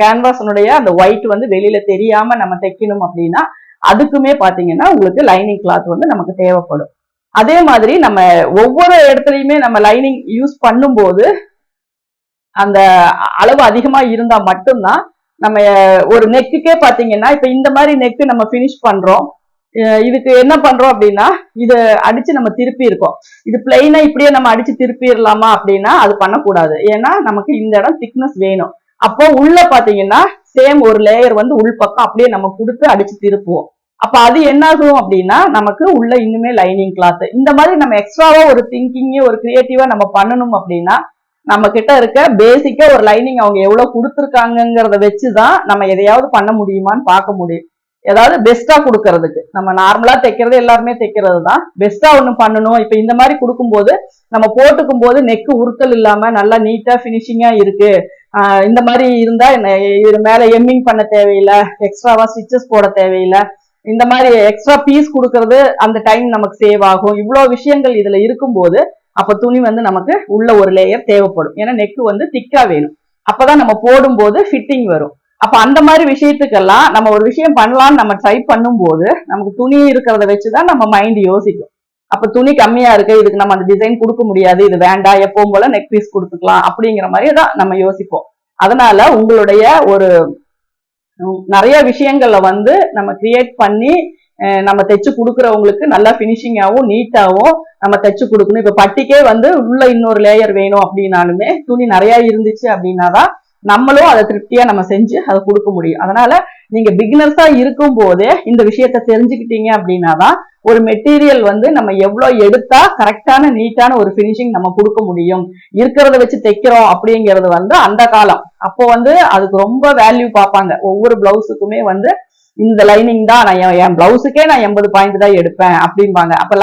கேன்வாஸனுடைய அந்த ஒயிட் வந்து வெளியில தெரியாம நம்ம தைக்கணும் அப்படின்னா அதுக்குமே பாத்தீங்கன்னா உங்களுக்கு லைனிங் கிளாத் வந்து நமக்கு தேவைப்படும். அதே மாதிரி நம்ம ஒவ்வொரு இடத்துலயுமே நம்ம லைனிங் யூஸ் பண்ணும்போது அந்த அளவு அதிகமா இருந்தா மட்டும்தான் நம்ம ஒரு நெக்குக்கே பாத்தீங்கன்னா இப்ப இந்த மாதிரி நெக்கு நம்ம பினிஷ் பண்றோம். இதுக்கு என்ன பண்றோம் அப்படின்னா இது அடிச்சு நம்ம திருப்பி இருக்கோம். இது பிளைனா இப்படியே நம்ம அடிச்சு திருப்பிடலாமா அப்படின்னா அது பண்ணக்கூடாது. ஏன்னா நமக்கு இந்த இடம் திக்னஸ் வேணும். அப்போ உள்ள பாத்தீங்கன்னா சேம் ஒரு லேயர் வந்து உள் பக்கம் அப்படியே நம்ம கொடுத்து அடிச்சு திருப்புவோம். அப்ப அது என்ன ஆகும் அப்படின்னா நமக்கு உள்ள இன்னுமே லைனிங் கிளாத் இந்த மாதிரி நம்ம எக்ஸ்ட்ராவா ஒரு திங்கிங் ஒரு கிரியேட்டிவா நம்ம பண்ணணும் அப்படின்னா நம்ம கிட்ட இருக்க பேசிக்கா ஒரு லைனிங் அவங்க எவ்வளவு கொடுத்துருக்காங்கிறத வச்சுதான் நம்ம எதையாவது பண்ண முடியுமான்னு பார்க்க முடியும். ஏதாவது பெஸ்டா கொடுக்கறதுக்கு நம்ம நார்மலா தைக்கிறது எல்லாருமே தைக்கிறது தான். பெஸ்டா ஒண்ணு பண்ணணும். இப்ப இந்த மாதிரி கொடுக்கும்போது நம்ம போட்டுக்கும் போது நெக்கு உருத்தல் இல்லாம நல்லா நீட்டா பினிஷிங்கா இருக்கு. இந்த மாதிரி இருந்தா இது மேல எம்மிங் பண்ண தேவையில்லை, எக்ஸ்ட்ராவா ஸ்டிச்சஸ் போட தேவையில்லை. இந்த மாதிரி எக்ஸ்ட்ரா பீஸ் கொடுக்கறது அந்த டைம் நமக்கு சேவ் ஆகும். இவ்வளவு விஷயங்கள் இதுல இருக்கும்போது அப்ப துணி வந்து நமக்கு உள்ள ஒரு லேயர் தேவைப்படும். ஏன்னா நெக்கு வந்து திக்கா வேணும். அப்பதான் நம்ம போடும்போது ஃபிட்டிங் வரும். அப்ப அந்த மாதிரி விஷயத்துக்கெல்லாம் நம்ம ஒரு விஷயம் பண்ணலாம்னு நம்ம ட்ரை பண்ணும்போது நமக்கு துணி இருக்கிறத வச்சுதான் நம்ம மைண்ட் யோசிக்கும். அப்ப துணி கம்மியா இருக்கு, இதுக்கு நம்ம அந்த டிசைன் கொடுக்க முடியாது, இது வேண்டாம், எப்பவும் போல நெக் பீஸ் கொடுத்துக்கலாம் அப்படிங்கிற மாதிரி தான் நம்ம யோசிப்போம். அதனால உங்களுடைய ஒரு நிறைய விஷயங்கள்ல வந்து நம்ம கிரியேட் பண்ணி நம்ம தைச்சு கொடுக்குறவங்களுக்கு நல்லா பினிஷிங்காவும் நீட்டாவும் நம்ம தைச்சு கொடுக்கணும். இப்ப பட்டிக்கே வந்து உள்ள இன்னொரு லேயர் வேணும் அப்படின்னாலுமே துணி நிறைய இருந்துச்சு அப்படின்னாதான் நம்மளும் அதை திருப்தியா நம்ம செஞ்சு அதை கொடுக்க முடியும். அதனால நீங்க பிகினர்ஸா இருக்கும் போதே இந்த விஷயத்த தெரிஞ்சுக்கிட்டீங்க அப்படின்னாதான் ஒரு மெட்டீரியல் வந்து நம்ம எவ்வளவு எடுத்தா கரெக்டான நீட்டான ஒரு பினிஷிங் நம்ம கொடுக்க முடியும். இருக்கிறத வச்சு தைக்கிறோம் அப்படிங்கிறது வந்து அந்த காலம். அப்போ வந்து அதுக்கு ரொம்ப வேல்யூ பார்ப்பாங்க. ஒவ்வொரு பிளவுஸுக்குமே வந்து இந்த லைனிங் தான் நான் என் பிளவுஸுக்கே நான் 80 பாயிண்ட் தான் எடுப்பேன் அப்படிம்பாங்க. அப்ப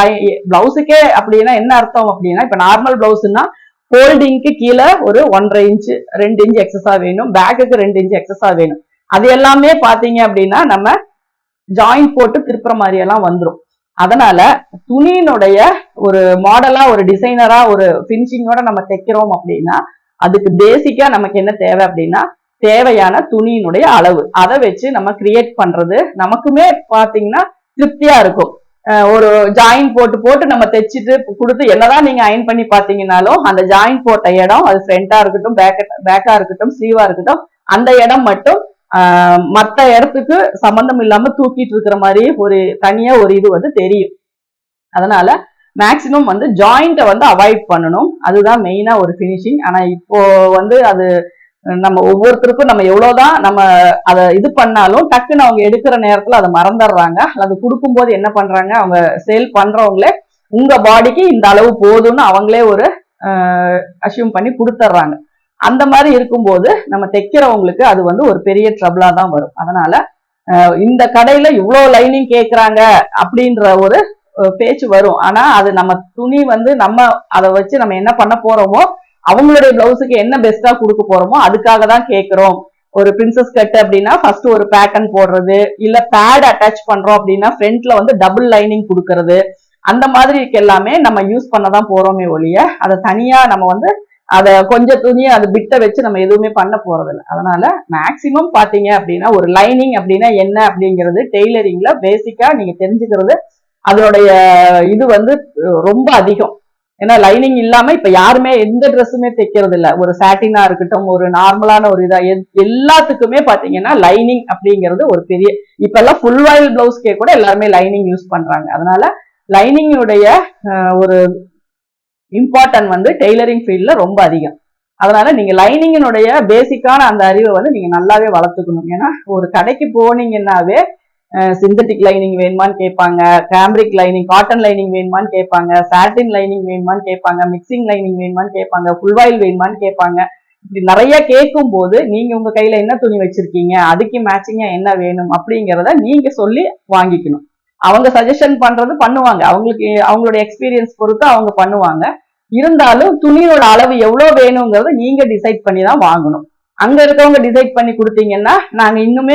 பிளவுஸுக்கே அப்படின்னா என்ன அர்த்தம் அப்படின்னா இப்ப நார்மல் பிளவுஸ்னா ஃபோல்டிங்க்கு கீழே ஒரு 1.5 இன்ச்சு 2 இன்ச்சு எக்ஸஸா வேணும், பேக்குக்கு 2 இன்ச்சு எக்ஸஸா வேணும். அது எல்லாமே பாத்தீங்க அப்படின்னா நம்ம ஜாயிண்ட் போட்டு திருப்புற மாதிரி எல்லாம் வந்துடும். அதனால துணியினுடைய ஒரு மாடலா ஒரு டிசைனரா ஒரு பினிஷிங்கோட நம்ம தைக்கிறோம் அப்படின்னா அதுக்கு பேசிக்கா நமக்கு என்ன தேவை அப்படின்னா தேவையான துணியினுடைய அளவு. அதை வச்சு நம்ம கிரியேட் பண்றது நமக்குமே பாத்தீங்கன்னா திருப்தியா இருக்கும். ஒரு ஜாயின் போட்டு நம்ம தைச்சிட்டு கொடுத்து என்னதான் நீங்க அயன் பண்ணி பாத்தீங்கன்னாலும் அந்த ஜாயின் போட்ட இடம் அது ஃப்ரண்டா இருக்கட்டும் பேக்கா இருக்கட்டும் ஸ்லீவா இருக்கட்டும் அந்த இடம் மட்டும் மற்ற இடத்துக்கு சம்பந்தம் இல்லாம தூக்கிட்டு இருக்கிற மாதிரி ஒரு தனியா ஒரு இது வந்து தெரியும். அதனால மேக்சிமம் வந்து ஜாயிண்ட்டை வந்து அவாய்ட் பண்ணணும். அதுதான் மெயினா ஒரு பினிஷிங். ஆனா இப்போ வந்து அது நம்ம ஒவ்வொருத்தருக்கும் நம்ம எவ்வளவுதான் நம்ம அதை இது பண்ணாலும் டக்குன்னு அவங்க எடுக்கிற நேரத்துல அதை மறந்துடுறாங்க. அது கொடுக்கும்போது என்ன பண்றாங்க அவங்க சேல் பண்றவங்களே உங்க பாடிக்கு இந்த அளவு போதும்னு அவங்களே ஒரு அசியூம் பண்ணி கொடுத்துட்றாங்க. அந்த மாதிரி இருக்கும்போது நம்ம தைக்கிறவங்களுக்கு அது வந்து ஒரு பெரிய ட்ரபிளா தான் வரும். அதனால இந்த கடையில இவ்வளவு லைனிங் கேட்கறாங்க அப்படின்ற ஒரு பேச்சு வரும். ஆனா அது நம்ம துணி வந்து நம்ம அதை வச்சு நம்ம என்ன பண்ண போறோமோ அவங்களுடைய பிளவுஸுக்கு என்ன பெஸ்டா கொடுக்க போறோமோ அதுக்காக தான் கேட்கிறோம். ஒரு பிரின்சஸ் கட் அப்படின்னா ஃபர்ஸ்ட் ஒரு பேட்டர்ன் போடுறது, இல்ல பேட் அட்டாச் பண்றோம் அப்படின்னா ஃப்ரண்ட்ல வந்து டபுள் லைனிங் கொடுக்கறது, அந்த மாதிரி எல்லாமே நம்ம யூஸ் பண்ணதான் போறோமே ஒழிய அதை தனியா நம்ம வந்து அதை கொஞ்சம் துணியை அது பிட்ட வச்சு நம்ம எதுவுமே பண்ண போறது இல்லை. அதனால மேக்சிமம் பாத்தீங்க அப்படின்னா ஒரு லைனிங் அப்படின்னா என்ன அப்படிங்கிறது டெய்லரிங்ல பேசிக்கா நீங்க தெரிஞ்சுக்கிறது அதனுடைய இது வந்து ரொம்ப அதிகம். ஏன்னா லைனிங் இல்லாம இப்ப யாருமே எந்த ட்ரெஸ்ஸுமே தைக்கிறது இல்ல. ஒரு சாட்டினா இருக்கட்டும், ஒரு நார்மலான ஒரு இதா எல்லாத்துக்குமே பாத்தீங்கன்னா லைனிங் அப்படிங்கிறது ஒரு பெரிய, இப்ப எல்லாம் ஃபுல் வாயில் பிளவுஸ்க்கே கூட எல்லாருமே லைனிங் யூஸ் பண்றாங்க. அதனால லைனிங்குடைய ஒரு இம்பார்ட்டன்ட் வந்து டெய்லரிங் ஃபீல்ட்ல ரொம்ப அதிகம். அதனால நீங்க லைனிங்கினுடைய பேசிக்கான அந்த அறிவை வந்து நீங்க நல்லாவே வளர்த்துக்கணும். ஏன்னா ஒரு கடைக்கு போனீங்கன்னாவே சிந்தட்டிக் லைனிங் வேணுமான்னு கேட்பாங்க, கேம்ரிக் லைனிங், காட்டன் லைனிங் வேணுமான்னு கேட்பாங்க, சாட்டின் லைனிங் வேணுமான்னு கேட்பாங்க, மிக்சிங் லைனிங் வேணுமான்னு கேட்பாங்க, ஃபுல்வாயில் வேணுமான்னு கேட்பாங்க. இப்படி நிறைய கேட்கும் போது நீங்க உங்க கையில என்ன துணி வச்சிருக்கீங்க, அதுக்கு மேட்சிங்கா என்ன வேணும் அப்படிங்கிறத நீங்க சொல்லி வாங்கிக்கணும். அவங்க சஜஷன் பண்றது பண்ணுவாங்க, அவங்களுக்கு அவங்களுடைய எக்ஸ்பீரியன்ஸ் பொறுத்து அவங்க பண்ணுவாங்க. இருந்தாலும் துணியோட அளவு எவ்வளவு வேணுங்கிறத நீங்க டிசைட் பண்ணி தான் வாங்கணும். அங்க இருக்கவங்க டிசைட் பண்ணி கொடுத்தீங்கன்னா நாங்க இன்னுமே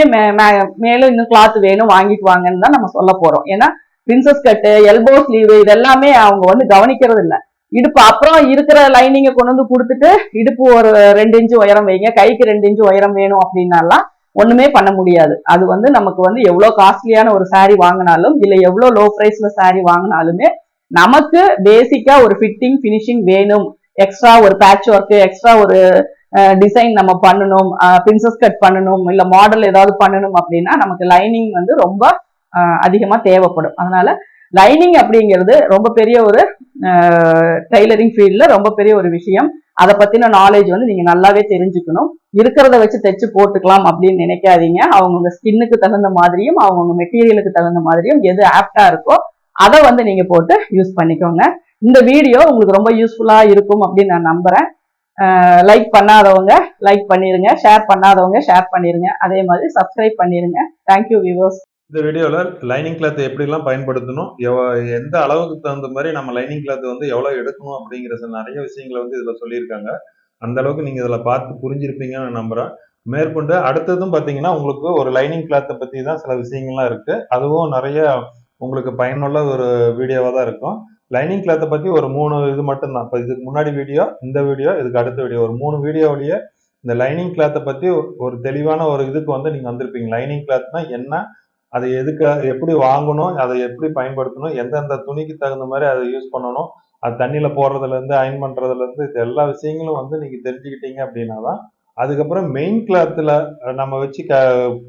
மேலும் இன்னும் கிளாத் வேணும் வாங்கிட்டு வாங்கன்னு தான் நம்ம சொல்ல போறோம். ஏன்னா பிரின்சஸ் கட்டு, எல்போ ஸ்லீவ் இதெல்லாமே அவங்க வந்து கவனிக்கிறது இல்லை. இடுப்பு அப்புறம் இருக்கிற லைனிங்கை கொண்டு வந்து கொடுத்துட்டு இடுப்பு ஒரு 2 இன்ச்சு உயரம் வைங்க, கைக்கு 2 இன்ச்சு உயரம் வேணும் அப்படின்னாலாம் ஒண்ணுமே பண்ண முடியாது. அது வந்து நமக்கு வந்து எவ்வளவு காஸ்ட்லியான ஒரு சாரி வாங்கினாலும் இல்ல எவ்வளவு லோ பிரைஸ்ல சாரி வாங்கினாலுமே நமக்கு பேசிக்கா ஒரு ஃபிட்டிங் ஃபினிஷிங் வேணும். எக்ஸ்ட்ரா ஒரு பேட்ச் ஒர்க், எக்ஸ்ட்ரா ஒரு டிசைன் நம்ம பண்ணணும், பிரின்சஸ் கட் பண்ணணும், இல்ல மாடல் ஏதாவது பண்ணணும் அப்படின்னா நமக்கு லைனிங் வந்து ரொம்ப அதிகமா தேவைப்படும். அதனால லைனிங் அப்படிங்கிறது ரொம்ப பெரிய ஒரு டெய்லரிங் ஃபீல்ட்ல ரொம்ப பெரிய ஒரு விஷயம். அதை பத்தின நாலேஜ் வந்து நீங்க நல்லாவே தெரிஞ்சுக்கணும். இருக்கிறத வச்சு தைச்சு போட்டுக்கலாம் அப்படின்னு நினைக்காதீங்க. அவங்கவுங்க ஸ்கின்னுக்கு தகுந்த மாதிரியும் அவங்கவுங்க மெட்டீரியலுக்கு தகுந்த மாதிரியும் எது ஆப்டா இருக்கோ அதை வந்து நீங்க போட்டு யூஸ் பண்ணிக்கோங்க. இந்த வீடியோ உங்களுக்கு ரொம்ப யூஸ்ஃபுல்லா இருக்கும் அப்படின்னு நான் நம்புறேன். லைக் பண்ணாதவங்க லைக் பண்ணிருங்க, ஷேர் பண்ணாதவங்க ஷேர் பண்ணிருங்க, அதே மாதிரி சப்ஸ்கிரைப் பண்ணிருங்க. Thank you viewers. இந்த வீடியோல லைனிங் கிளாத் எப்படிலாம் பயன்படுத்தணும், எந்த அளவுக்கு தகுந்த மாதிரி நம்ம லைனிங் கிளாத் வந்து எவ்வளவு எடுக்கணும் அப்படிங்கிற நிறைய விஷயங்களை வந்து இதுல சொல்லியிருக்காங்க. அந்த அளவுக்கு நீங்க இதுல பார்த்து புரிஞ்சிருப்பீங்கன்னு நான் நம்புறேன். மேற்கொண்டு அடுத்ததும் பாத்தீங்கன்னா உங்களுக்கு ஒரு லைனிங் கிளாத்தை பத்தி தான் சில விஷயங்கள்லாம் இருக்கு. அதுவும் நிறைய உங்களுக்கு பயனுள்ள ஒரு வீடியோவா தான் இருக்கும். லைனிங் கிளாத்தை பத்தி ஒரு 3 இது மட்டும் தான். இப்போ இதுக்கு முன்னாடி வீடியோ, இந்த வீடியோ, இதுக்கு அடுத்த வீடியோ, ஒரு 3 வீடியோவிலேயே இந்த லைனிங் கிளாத்தை பத்தி ஒரு தெளிவான ஒரு இதுக்கு வந்து நீங்க வந்திருப்பீங்க. லைனிங் கிளாத்னா என்ன, அதை எதுக்கு எப்படி வாங்கணும், அதை எப்படி பயன்படுத்தணும், எந்தெந்த துணிக்கு தகுந்த மாதிரி அதை யூஸ் பண்ணணும், அது தண்ணியில போடுறதுல இருந்து அயன் பண்றதுல இருந்து இது எல்லா விஷயங்களும் வந்து நீங்க தெரிஞ்சுக்கிட்டீங்க அப்படின்னா தான் அதுக்கப்புறம் மெயின் கிளாத்ல நம்ம வச்சு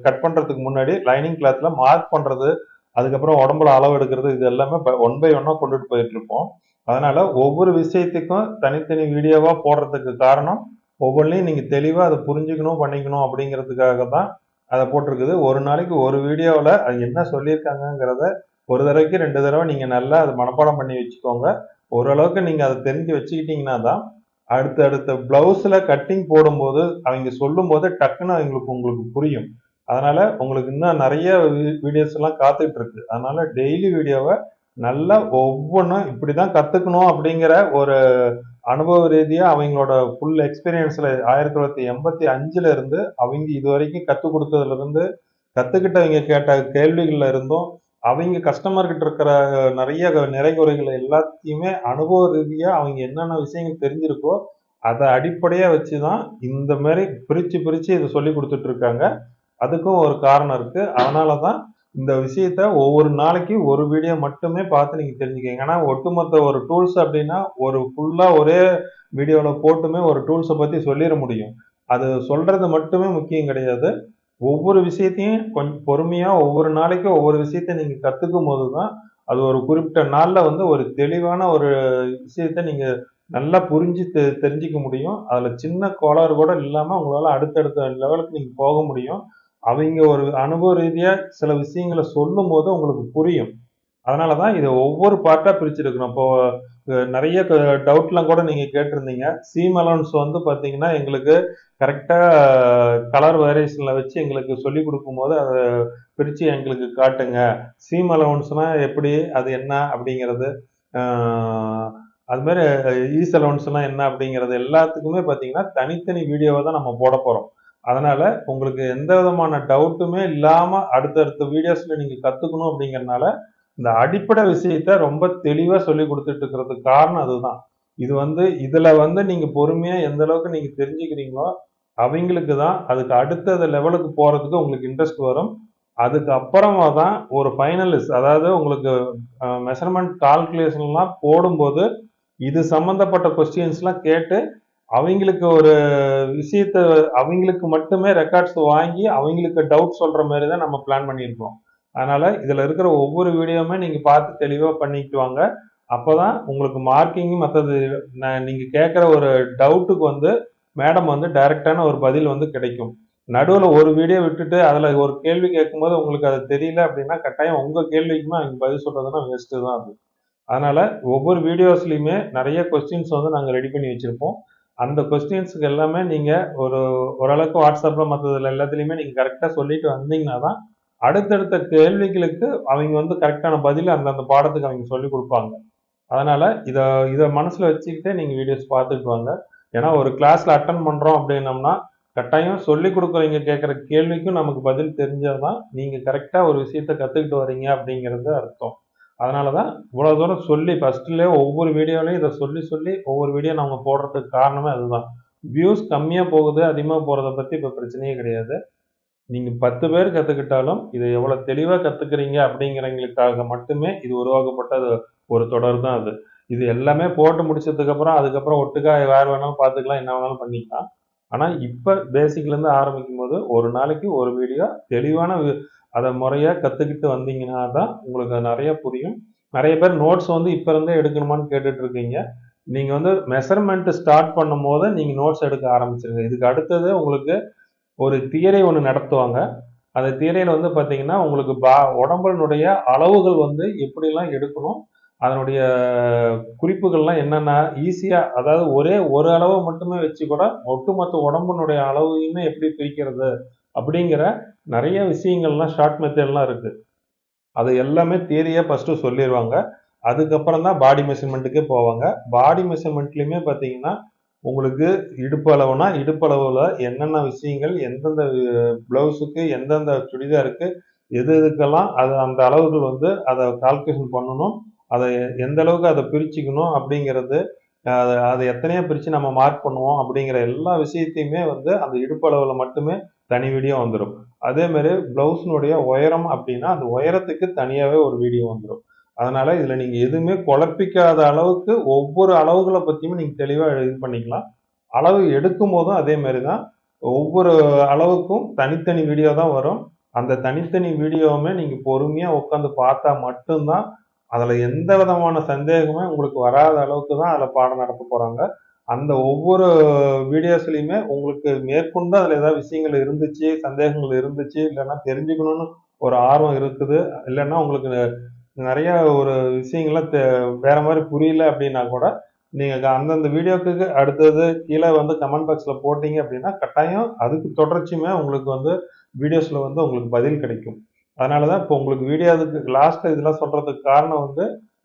கட் பண்றதுக்கு முன்னாடி லைனிங் கிளாத்ல மார்க் பண்றது, அதுக்கப்புறம் உடம்புல அளவு எடுக்கிறது, இது எல்லாமே 1 பை 1 கொண்டுட்டு போயிட்டு இருப்போம். அதனால ஒவ்வொரு விஷயத்துக்கும் தனித்தனி வீடியோவா போடுறதுக்கு காரணம் ஒவ்வொன்றையும் நீங்க தெளிவா அதை புரிஞ்சுக்கணும் பண்ணிக்கணும் அப்படிங்கிறதுக்காக தான் அதை போட்டிருக்குது. ஒரு நாளைக்கு ஒரு வீடியோவில் அது என்ன சொல்லியிருக்காங்கிறத ஒரு தடவைக்கு 2 தடவை நீங்க நல்லா அதை மனப்பாடம் பண்ணி வச்சுக்கோங்க. ஓரளவுக்கு நீங்க அதை தெரிஞ்சு வச்சுக்கிட்டீங்கன்னா தான் அடுத்த பிளவுஸ்ல கட்டிங் போடும்போது அவங்க சொல்லும் போது டக்குன்னு உங்களுக்கு புரியும். அதனால உங்களுக்கு இன்னும் நிறைய வீடியோஸ் எல்லாம் காத்துட்டு இருக்கு. அதனால டெய்லி வீடியோவை நல்லா ஒவ்வொன்றும் இப்படிதான் கத்துக்கணும் அப்படிங்கிற ஒரு அனுபவ ரீதியா அவங்களோட ஃபுல் எக்ஸ்பீரியன்ஸ்ல 1985ல இருந்து அவங்க இது வரைக்கும் கத்துக் கொடுத்ததுல இருந்து கத்துக்கிட்டவங்க கேட்ட கேள்விகள்ல இருந்தும் அவங்க கஸ்டமர் கிட்ட இருக்கிற நிறைய நிறைகுறைகளை எல்லாத்தையுமே அனுபவ ரீதியா அவங்க என்னென்ன விஷயங்கள் தெரிஞ்சிருக்கோ அதை அடிப்படையா வச்சுதான் இந்த மாதிரி பிரிச்சு இதை சொல்லி கொடுத்துட்டு இருக்காங்க. அதுக்கும் ஒரு காரணம் இருக்கு. அதனாலதான் இந்த விஷயத்த ஒவ்வொரு நாளைக்கு ஒரு வீடியோ மட்டுமே பார்த்து நீங்க தெரிஞ்சுக்கங்க. ஏன்னா ஒட்டுமொத்த ஒரு டூல்ஸ் அப்படின்னா ஒரு ஃபுல்லா ஒரே வீடியோல போட்டுமே ஒரு டூல்ஸை பத்தி சொல்லிட முடியும். அது சொல்றது மட்டுமே முக்கியம் கிடையாது. ஒவ்வொரு விஷயத்தையும் கொஞ்சம் பொறுமையா ஒவ்வொரு நாளைக்கும் ஒவ்வொரு விஷயத்த நீங்க கத்துக்கும் போதுதான் அது ஒரு குறிப்பிட்ட நாள்ல வந்து ஒரு தெளிவான ஒரு விஷயத்த நீங்க நல்லா புரிஞ்சு தெரிஞ்சுக்க முடியும். அதுல சின்ன கோளாறு கூட இல்லாம உங்களால அடுத்தடுத்த லெவலுக்கு நீங்க போக முடியும். அவங்க ஒரு அனுபவ ரீதியா சில விஷயங்களை சொல்லும் போது உங்களுக்கு புரியும். அதனாலதான் இதை ஒவ்வொரு பார்ட்டா பிரிச்சிருக்கணும். இப்போ நிறைய டவுட்லாம் கூட நீங்க கேட்டிருந்தீங்க. சீம் அலவன்ஸ் வந்து பாத்தீங்கன்னா எங்களுக்கு கரெக்டா கலர் வேரியேஷன்ல வச்சு எங்களுக்கு சொல்லி கொடுக்கும் போது அதை பிரிச்சு எங்களுக்கு காட்டுங்க. சீம் அலவன்ஸ்னா எப்படி, அது என்ன அப்படிங்கிறது, அது மாதிரி ஈஸ் அலவன்ஸ்லாம் என்ன அப்படிங்கிறது எல்லாத்துக்குமே பாத்தீங்கன்னா தனித்தனி வீடியோவை தான் நம்ம போட போறோம். அதனால உங்களுக்கு எந்த விதமான டவுட்டுமே இல்லாம அடுத்தடுத்த வீடியோஸ்ல நீங்க கத்துக்கணும் அப்படிங்கறதுனால இந்த அடிப்படை விஷயத்த ரொம்ப தெளிவா சொல்லி கொடுத்துட்டு இருக்கிறதுக்கு காரணம் அதுதான். இதுல நீங்க பொறுமையா எந்த அளவுக்கு நீங்க தெரிஞ்சுக்கிறீங்களோ அவங்களுக்கு தான் அதுக்கு அடுத்த லெவலுக்கு போறதுக்கு உங்களுக்கு இன்ட்ரெஸ்ட் வரும். அதுக்கு அப்புறமா தான் ஒரு ஃபைனலிஸ்ட், அதாவது உங்களுக்கு மெஷர்மெண்ட் கால்குலேஷன்லாம் போடும்போது இது சம்பந்தப்பட்ட கொஸ்டின்ஸ்லாம் கேட்டு அவங்களுக்கு ஒரு விஷயத்த அவங்களுக்கு மட்டுமே ரெக்கார்ட்ஸ் வாங்கி அவங்களுக்கு டவுட் சொல்ற மாதிரி தான் நம்ம பிளான் பண்ணியிருக்கோம். அதனால இதுல இருக்கிற ஒவ்வொரு வீடியோவுமே நீங்க பார்த்து தெளிவா பண்ணிட்டு வாங்க. அப்பதான் உங்களுக்கு மார்க்கிங் மற்றது நீங்க கேட்குற ஒரு டவுட்டுக்கு மேடம் டைரக்டான ஒரு பதில் கிடைக்கும். நடுவில் ஒரு வீடியோ விட்டுட்டு அதுல ஒரு கேள்வி கேட்கும்போது உங்களுக்கு அது தெரியல அப்படின்னா கட்டாயம் உங்க கேள்விக்குமே அவங்க பதில் சொல்றதுன்னா வேஸ்ட்டு தான் அது. அதனால ஒவ்வொரு வீடியோஸ்லையுமே நிறைய கொஸ்டின்ஸ் நாங்கள் ரெடி பண்ணி வச்சிருப்போம். அந்த கொஸ்டின்ஸுக்கு எல்லாமே நீங்க ஓரளவுக்கு வாட்ஸ்அப்ல மற்றதுல எல்லாத்துலேயுமே நீங்க கரெக்டாக சொல்லிட்டு வந்தீங்கன்னா தான் அடுத்தடுத்த கேள்விகளுக்கு அவங்க கரெக்டான பதில் அந்தந்த பாடத்துக்கு அவங்க சொல்லி கொடுப்பாங்க. அதனால இதை மனசுல வச்சுக்கிட்டே நீங்க வீடியோஸ் பார்த்துட்டு வாங்க. ஏன்னா ஒரு கிளாஸ்ல அட்டன் பண்றோம் அப்படின்னம்னா கட்டாயம் சொல்லி கொடுக்குறவங்க கேட்குற கேள்விக்கும் நமக்கு பதில் தெரிஞ்சாதான் நீங்க கரெக்டா ஒரு விஷயத்த கத்துக்கிட்டு வர்றீங்க அப்படிங்கிறது அர்த்தம். அதனாலதான் இவ்வளவு தூரம் சொல்லி ஃபர்ஸ்ட்லயே ஒவ்வொரு வீடியோலையும் இதை சொல்லி சொல்லி ஒவ்வொரு வீடியோ நம்ம போடுறதுக்கு காரணமே அதுதான். வியூஸ் கம்மியா போகுது அதிகமா போறதை பத்தி இப்ப பிரச்சனையே கிடையாது. நீங்க 10 பேர் கத்துக்கிட்டாலும் இதை எவ்வளவு தெளிவா கத்துக்கிறீங்க அப்படிங்கிறவங்களுக்காக மட்டுமே இது உருவாக்கப்பட்ட ஒரு தொடர் தான் அது. இது எல்லாமே போட்டு முடிச்சதுக்கு அப்புறம் அதுக்கப்புறம் ஒட்டுக்கா வேற வேணாலும் பார்த்துக்கலாம், என்ன வேணாலும் பண்ணிக்கலாம். ஆனா இப்ப பேசிக்ல இருந்து ஆரம்பிக்கும் போது ஒரு நாளைக்கு ஒரு வீடியோ தெளிவான அதை முறையா கத்துக்கிட்டு வந்தீங்கன்னா தான் உங்களுக்கு அது நிறைய புரியும். நிறைய பேர் நோட்ஸ் இப்ப இருந்தே எடுக்கணுமான்னு கேட்டுட்டு இருக்கீங்க. நீங்க மெஷர்மெண்ட் ஸ்டார்ட் பண்ணும் போது நீங்க நோட்ஸ் எடுக்க ஆரம்பிச்சிருங்க. இதுக்கு அடுத்தது உங்களுக்கு ஒரு தியரி ஒன்று நடத்துவாங்க. அந்த தியரியில பார்த்தீங்கன்னா உங்களுக்கு உடம்பினுடைய அளவுகள் எப்படிலாம் எடுக்கணும், அதனுடைய குறிப்புகள்லாம் என்னென்ன ஈஸியா, அதாவது ஒரே ஒரு அளவை மட்டுமே வச்சு கூட ஒட்டுமொத்த உடம்பினுடைய அளவையுமே எப்படி பிரிக்கிறது அப்படிங்கிற நிறைய விஷயங்கள்லாம் ஷார்ட் மெத்தட்லாம் இருக்கு. அது எல்லாமே தியரியா ஃபர்ஸ்ட் சொல்லிடுவாங்க. அதுக்கப்புறம் தான் பாடி மெஷர்மெண்ட்டுக்கே போவாங்க. பாடி மெஷர்மெண்ட்லயுமே பார்த்தீங்கன்னா உங்களுக்கு இடுப்பு அளவுனா இடுப்பு அளவுல என்னென்ன விஷயங்கள் எந்தெந்த பிளவுஸுக்கு எந்தெந்த சுடிதாருக்கு எது எதுக்கெல்லாம் அது அந்த அளவுகள் அதை கால்குலேஷன் பண்ணணும், அதை எந்த அளவுக்கு அதை பிரிச்சுக்கணும் அப்படிங்கிறது, அதை எத்தனையோ பிரித்து நம்ம மார்க் பண்ணுவோம் அப்படிங்கிற எல்லா விஷயத்தையுமே அந்த இடுப்பு அளவில் மட்டுமே தனி வீடியோ வந்துடும். அதே மாதிரி பிளவுஸினுடைய உயரம் அப்படின்னா அந்த உயரத்துக்கு தனியாகவே ஒரு வீடியோ வந்துடும். அதனால இதில் நீங்கள் எதுவுமே குழப்பிக்காத அளவுக்கு ஒவ்வொரு அளவுகளை பற்றியுமே நீங்கள் தெளிவாக இது பண்ணிக்கலாம். அளவு எடுக்கும் போதும் அதே மாதிரி தான், ஒவ்வொரு அளவுக்கும் தனித்தனி வீடியோ தான் வரும். அந்த தனித்தனி வீடியோவுமே நீங்கள் பொறுமையாக உட்காந்து பார்த்தா மட்டும்தான் அதில் எந்த விதமான சந்தேகமே உங்களுக்கு வராத அளவுக்கு தான் அதில் பாடம் நடத்த போகிறாங்க. அந்த ஒவ்வொரு வீடியோஸ்லையுமே உங்களுக்கு மேற்கொண்டு அதில் ஏதாவது விஷயங்கள் இருந்துச்சு, சந்தேகங்கள் இருந்துச்சு, இல்லைன்னா தெரிஞ்சுக்கணும்னு ஒரு ஆர்வம் இருக்குது, இல்லைன்னா உங்களுக்கு நிறைய ஒரு விஷயங்கள்லாம் வேற மாதிரி புரியல அப்படின்னா கூட நீங்க அந்தந்த வீடியோக்கு அடுத்தது கீழே கமெண்ட் பாக்ஸ்ல போட்டீங்க அப்படின்னா கட்டாயம் அதுக்கு தொடர்ச்சியுமே உங்களுக்கு வீடியோஸ்ல உங்களுக்கு பதில் கிடைக்கும். அதனாலதான் இப்போ உங்களுக்கு வீடியோ அதுக்கு லாஸ்ட்ல இதெல்லாம் சொல்றதுக்கு காரணம்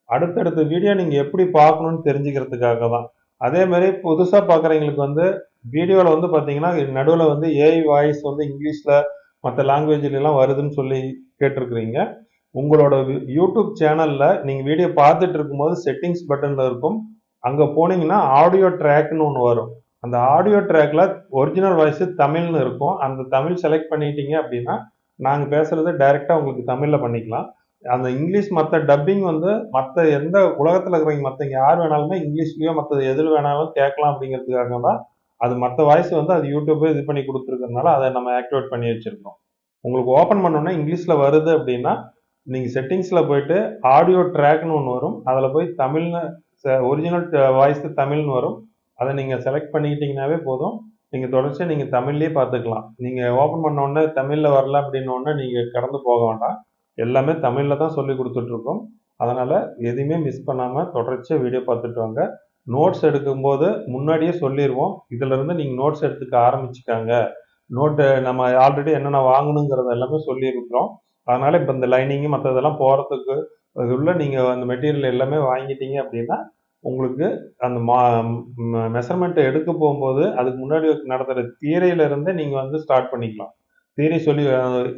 அடுத்தடுத்த வீடியோ நீங்க எப்படி பார்க்கணும்னு தெரிஞ்சுக்கிறதுக்காக தான். அதே மாதிரி புதுசா பாக்குறவங்களுக்கு வீடியோல பாத்தீங்கன்னா நடுவில் ஏஐ வாய்ஸ் இங்கிலீஷ்ல மற்ற லாங்குவேஜ்ல எல்லாம் வருதுன்னு சொல்லி கேட்டிருக்கிறீங்க. உங்களோட யூடியூப் சேனல்ல நீங்க வீடியோ பார்த்துட்டு இருக்கும்போது செட்டிங்ஸ் பட்டன்ல இருக்கும். அங்க போனீங்கன்னா ஆடியோ ட்ராக்னு ஒன்று வரும். அந்த ஆடியோ ட்ராக்ல ஒரிஜினல் வாய்ஸ் தமிழ்னு இருக்கும். அந்த தமிழ் செலக்ட் பண்ணிட்டீங்க அப்படின்னா நாங்க பேசுறது டைரக்டா உங்களுக்கு தமிழ்ல பண்ணிக்கலாம். அந்த இங்கிலீஷ் மற்ற டப்பிங் மற்ற எந்த உலகத்துல இருக்கிறவங்க மற்றவங்க யார் வேணாலுமே இங்கிலீஷ்லயோ மற்ற எதில் வேணாலும் கேட்கலாம் அப்படிங்கிறதுக்காக தான் அது மற்ற வாய்ஸ் அது யூடியூப் இது பண்ணி கொடுத்துருக்கறதுனால அதை நம்ம ஆக்டிவேட் பண்ணி வச்சிருக்கோம். உங்களுக்கு ஓப்பன் பண்ணோன்னா இங்கிலீஷ்ல வருது அப்படின்னா நீங்க செட்டிங்ஸ்ல போயிட்டு ஆடியோ ட்ராக்னு ஒன்று வரும். அதுல போய் தமிழ்னு ஒரிஜினல் வாய்ஸ் தமிழ்னு வரும். அதை நீங்க செலக்ட் பண்ணிக்கிட்டீங்கன்னாவே போதும். நீங்க தொடர்ச்சியா நீங்க தமிழ்லயே பார்த்துக்கலாம். நீங்க ஓப்பன் பண்ண உடனே தமிழ்ல வரல அப்படின்னு உடனே நீங்க கடந்து போக வேண்டாம். எல்லாமே தமிழ்ல தான் சொல்லி கொடுத்துட்டு இருக்கோம். அதனால எதையுமே மிஸ் பண்ணாம தொடர்ச்சியா வீடியோ பார்த்துட்டு வாங்க. நோட்ஸ் எடுக்கும்போது முன்னாடியே சொல்லிடுவோம், இதுல இருந்து நீங்க நோட்ஸ் எடுத்துக்க ஆரம்பிச்சுக்காங்க. நோட்டு நம்ம ஆல்ரெடி என்னென்ன வாங்கணுங்கிறத எல்லாமே சொல்லியிருக்கிறோம். அதனால இப்போ இந்த லைனிங்கு மற்றதெல்லாம் போகிறதுக்கு உள்ள நீங்கள் அந்த மெட்டீரியல் எல்லாமே வாங்கிட்டீங்க அப்படின்னா உங்களுக்கு அந்த மெஷர்மெண்ட்டை எடுக்க போகும்போது அதுக்கு முன்னாடி நடத்துகிற தியரியில இருந்தே நீங்கள் வந்து ஸ்டார்ட் பண்ணிக்கலாம். தியரி சொல்லி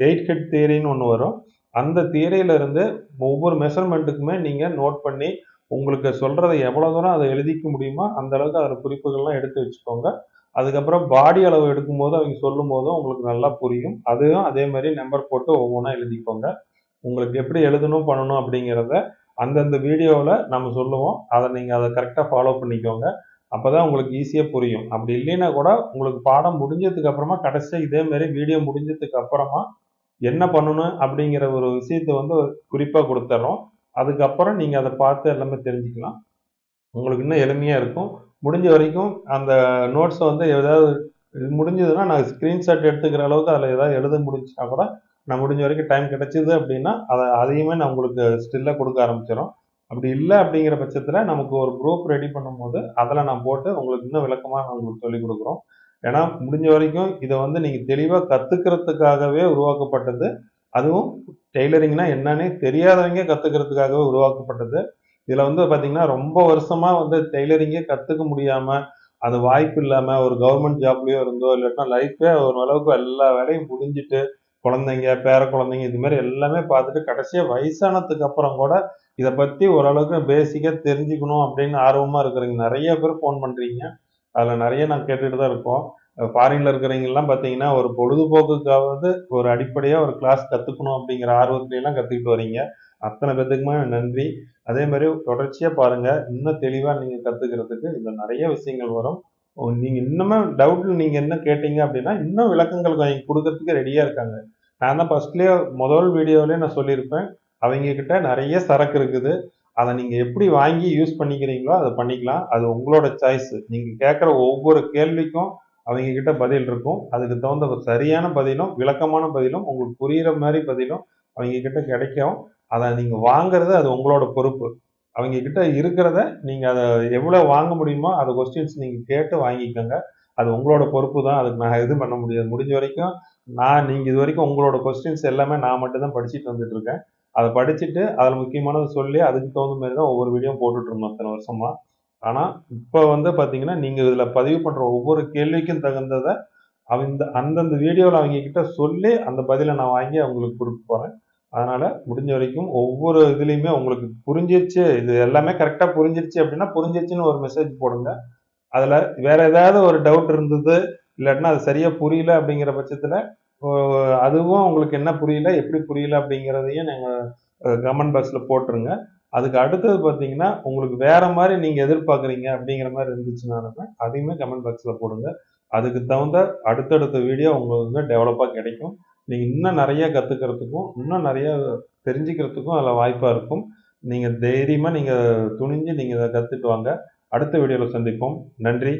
8 ஹெட் தியரின்னு ஒன்று வரும். அந்த தியரியில இருந்து ஒவ்வொரு மெஷர்மெண்ட்டுக்குமே நீங்கள் நோட் பண்ணி உங்களுக்கு சொல்றதை எவ்வளோ தூரம் அதை எழுதிக்க முடியுமோ அந்த அளவுக்கு அதில் குறிப்புகள்லாம் எடுத்து வச்சுக்கோங்க. அதுக்கப்புறம் பாடி அளவு எடுக்கும்போது அவங்க சொல்லும்போதும் உங்களுக்கு நல்லா புரியும். அதுவும் அதே மாதிரி நம்பர் போட்டு ஒவ்வொன்றா எழுதிக்கோங்க. உங்களுக்கு எப்படி எழுதணும் பண்ணணும் அப்படிங்கிறத அந்தந்த வீடியோவில் நம்ம சொல்லுவோம். நீங்கள் அதை கரெக்டாக ஃபாலோ பண்ணிக்கோங்க. அப்போ தான் உங்களுக்கு ஈஸியாக புரியும். அப்படி இல்லைன்னா கூட உங்களுக்கு பாடம் முடிஞ்சதுக்கு அப்புறமா கடைசியாக இதே மாதிரி வீடியோ முடிஞ்சதுக்கு அப்புறமா என்ன பண்ணணும் அப்படிங்கிற ஒரு விஷயத்தை வந்து குறிப்பாக கொடுத்துட்றோம். அதுக்கப்புறம் நீங்கள் அதை பார்த்து எல்லாமே தெரிஞ்சுக்கலாம். உங்களுக்கு இன்னும் எளிமையாக இருக்கும். முடிஞ்ச வரைக்கும் அந்த நோட்ஸை வந்து ஏதாவது முடிஞ்சதுன்னா நான் ஸ்க்ரீன்ஷாட் எடுத்துக்கிற அளவுக்கு அதில் ஏதாவது எழுத முடிஞ்சுன்னா கூட நான் முடிஞ்ச வரைக்கும் டைம் கிடைச்சிது அப்படின்னா அதையுமே நான் உங்களுக்கு ஸ்டில்லாக கொடுக்க ஆரம்பிச்சிடும். அப்படி இல்லை அப்படிங்கிற பட்சத்தில் நமக்கு ஒரு குரூப் ரெடி பண்ணும்போது அதில் நான் போட்டு உங்களுக்கு இன்னும் விளக்கமாக நான் உங்களுக்கு சொல்லிக் கொடுக்குறோம். ஏன்னா முடிஞ்ச வரைக்கும் இதை வந்து நீங்கள் தெளிவாக கற்றுக்கிறதுக்காகவே உருவாக்கப்பட்டது. அதுவும் டெய்லரிங்னா என்னன்னே தெரியாதவங்க கற்றுக்கிறதுக்காகவே உருவாக்கப்பட்டது. இதில் வந்து பார்த்தீங்கன்னா ரொம்ப வருஷமாக வந்து டெய்லரிங்கே கற்றுக்க முடியாமல் அது வாய்ப்பு இல்லாமல் ஒரு கவர்மெண்ட் ஜாப்லேயோ இருந்தோ இல்லாட்டினா லைஃபே ஒரு அளவுக்கு எல்லா வேலையும் முடிஞ்சிட்டு குழந்தைங்க பேர குழந்தைங்க இது மாதிரி எல்லாமே பார்த்துட்டு கடைசியாக வயசானதுக்கு அப்புறம் கூட இதை பற்றி ஓரளவுக்கு பேசிக்காக தெரிஞ்சுக்கணும் அப்படின்னு ஆர்வமாக இருக்கிறீங்க நிறைய பேர் ஃபோன் பண்ணுறீங்க. அதில் நிறைய நான் கேட்டுட்டு தான் இருக்கோம். ஃபாரின்ல இருக்கிறவங்கெல்லாம் பார்த்தீங்கன்னா ஒரு பொழுதுபோக்குக்காவது ஒரு அடிப்படையாக ஒரு கிளாஸ் கற்றுக்கணும் அப்படிங்கிற ஆர்வத்திலாம் கற்றுக்கிட்டு வரீங்க. அத்தனை பேத்துக்குமே நன்றி. அதே மாதிரி தொடர்ச்சியாக பாருங்கள். இன்னும் தெளிவாக நீங்கள் கற்றுக்கிறதுக்கு இதில் நிறைய விஷயங்கள் வரும். நீங்கள் இன்னுமே டவுட்டில் நீங்கள் என்ன கேட்டீங்க அப்படின்னா இன்னும் விளக்கங்கள் அவங்க கொடுக்கறதுக்கு ரெடியாக இருக்காங்க. நான் தான் ஃபர்ஸ்ட்லேயே முதல் வீடியோவிலே நான் சொல்லியிருப்பேன். அவங்க கிட்ட நிறைய சரக்கு இருக்குது. அதை நீங்கள் எப்படி வாங்கி யூஸ் பண்ணிக்கிறீங்களோ அதை பண்ணிக்கலாம். அது உங்களோட சாய்ஸு. நீங்கள் கேட்குற ஒவ்வொரு கேள்விக்கும் அவங்க கிட்ட பதில் இருக்கும். அதுக்கு தகுந்த ஒரு சரியான பதிலும் விளக்கமான பதிலும் உங்களுக்கு புரிகிற மாதிரி பதிலும் அவங்க கிட்ட கிடைக்கும். அதை நீங்கள் வாங்குறது அது உங்களோட பொறுப்பு. அவங்க கிட்ட இருக்கிறத நீங்கள் அதை எவ்வளோ வாங்க முடியுமோ அதை கொஸ்டின்ஸ் நீங்கள் கேட்டு வாங்கிக்கோங்க. அது உங்களோட பொறுப்பு தான். அதுக்கு நான் எதுவும் பண்ண முடியாது. முடிஞ்ச வரைக்கும் நீங்கள் இது வரைக்கும் உங்களோட கொஸ்டின்ஸ் எல்லாமே நான் மட்டும் தான் படிச்சுட்டு வந்துட்டு இருக்கேன். அதை படிச்சுட்டு அதில் முக்கியமானது சொல்லி அதுக்கு தகுந்த மாதிரி தான் ஒவ்வொரு வீடியோ போட்டுட்டு இருந்தோம் அத்தனை வருஷமா. ஆனால் இப்போ வந்து பார்த்தீங்கன்னா நீங்கள் இதில் பதிவு பண்ணுற ஒவ்வொரு கேள்விக்கும் தகுந்ததை அந்தந்த வீடியோவில் அவங்க கிட்ட சொல்லி அந்த பதிலை நான் வாங்கி அவங்களுக்கு கொடுக்க போகிறேன். அதனால் முடிஞ்ச வரைக்கும் ஒவ்வொரு இதுலேயுமே உங்களுக்கு புரிஞ்சிருச்சு இது எல்லாமே கரெக்டாக புரிஞ்சிருச்சு அப்படின்னா புரிஞ்சிருச்சுன்னு ஒரு மெசேஜ் போடுங்க. அதில் வேற ஏதாவது ஒரு டவுட் இருந்தது இல்லாட்டினா அது சரியாக புரியல அப்படிங்கிற பட்சத்தில் அதுவும் உங்களுக்கு என்ன புரியல எப்படி புரியல அப்படிங்கிறதையும் நீங்கள் கமெண்ட் பாக்ஸில் போட்டுருங்க. அதுக்கு அடுத்தது பார்த்தீங்கன்னா உங்களுக்கு வேற மாதிரி நீங்கள் எதிர்பார்க்குறீங்க அப்படிங்கிற மாதிரி இருந்துச்சுனாலுமே அதையுமே கமெண்ட் பாக்ஸில் போடுங்க. அதுக்கு தகுந்த அடுத்தடுத்த வீடியோ உங்களுக்கு டெவலப்பாக கிடைக்கும். நீங்கள் இன்னும் நிறைய கற்றுக்கிறதுக்கும் இன்னும் நிறைய தெரிஞ்சுக்கிறதுக்கும் அதில் வாய்ப்பாக இருக்கும். நீங்கள் தைரியமாக நீங்கள் துணிஞ்சு நீங்கள் இதை கற்றுட்டு வாங்க. அடுத்த வீடியோவில் சந்திப்போம். நன்றி.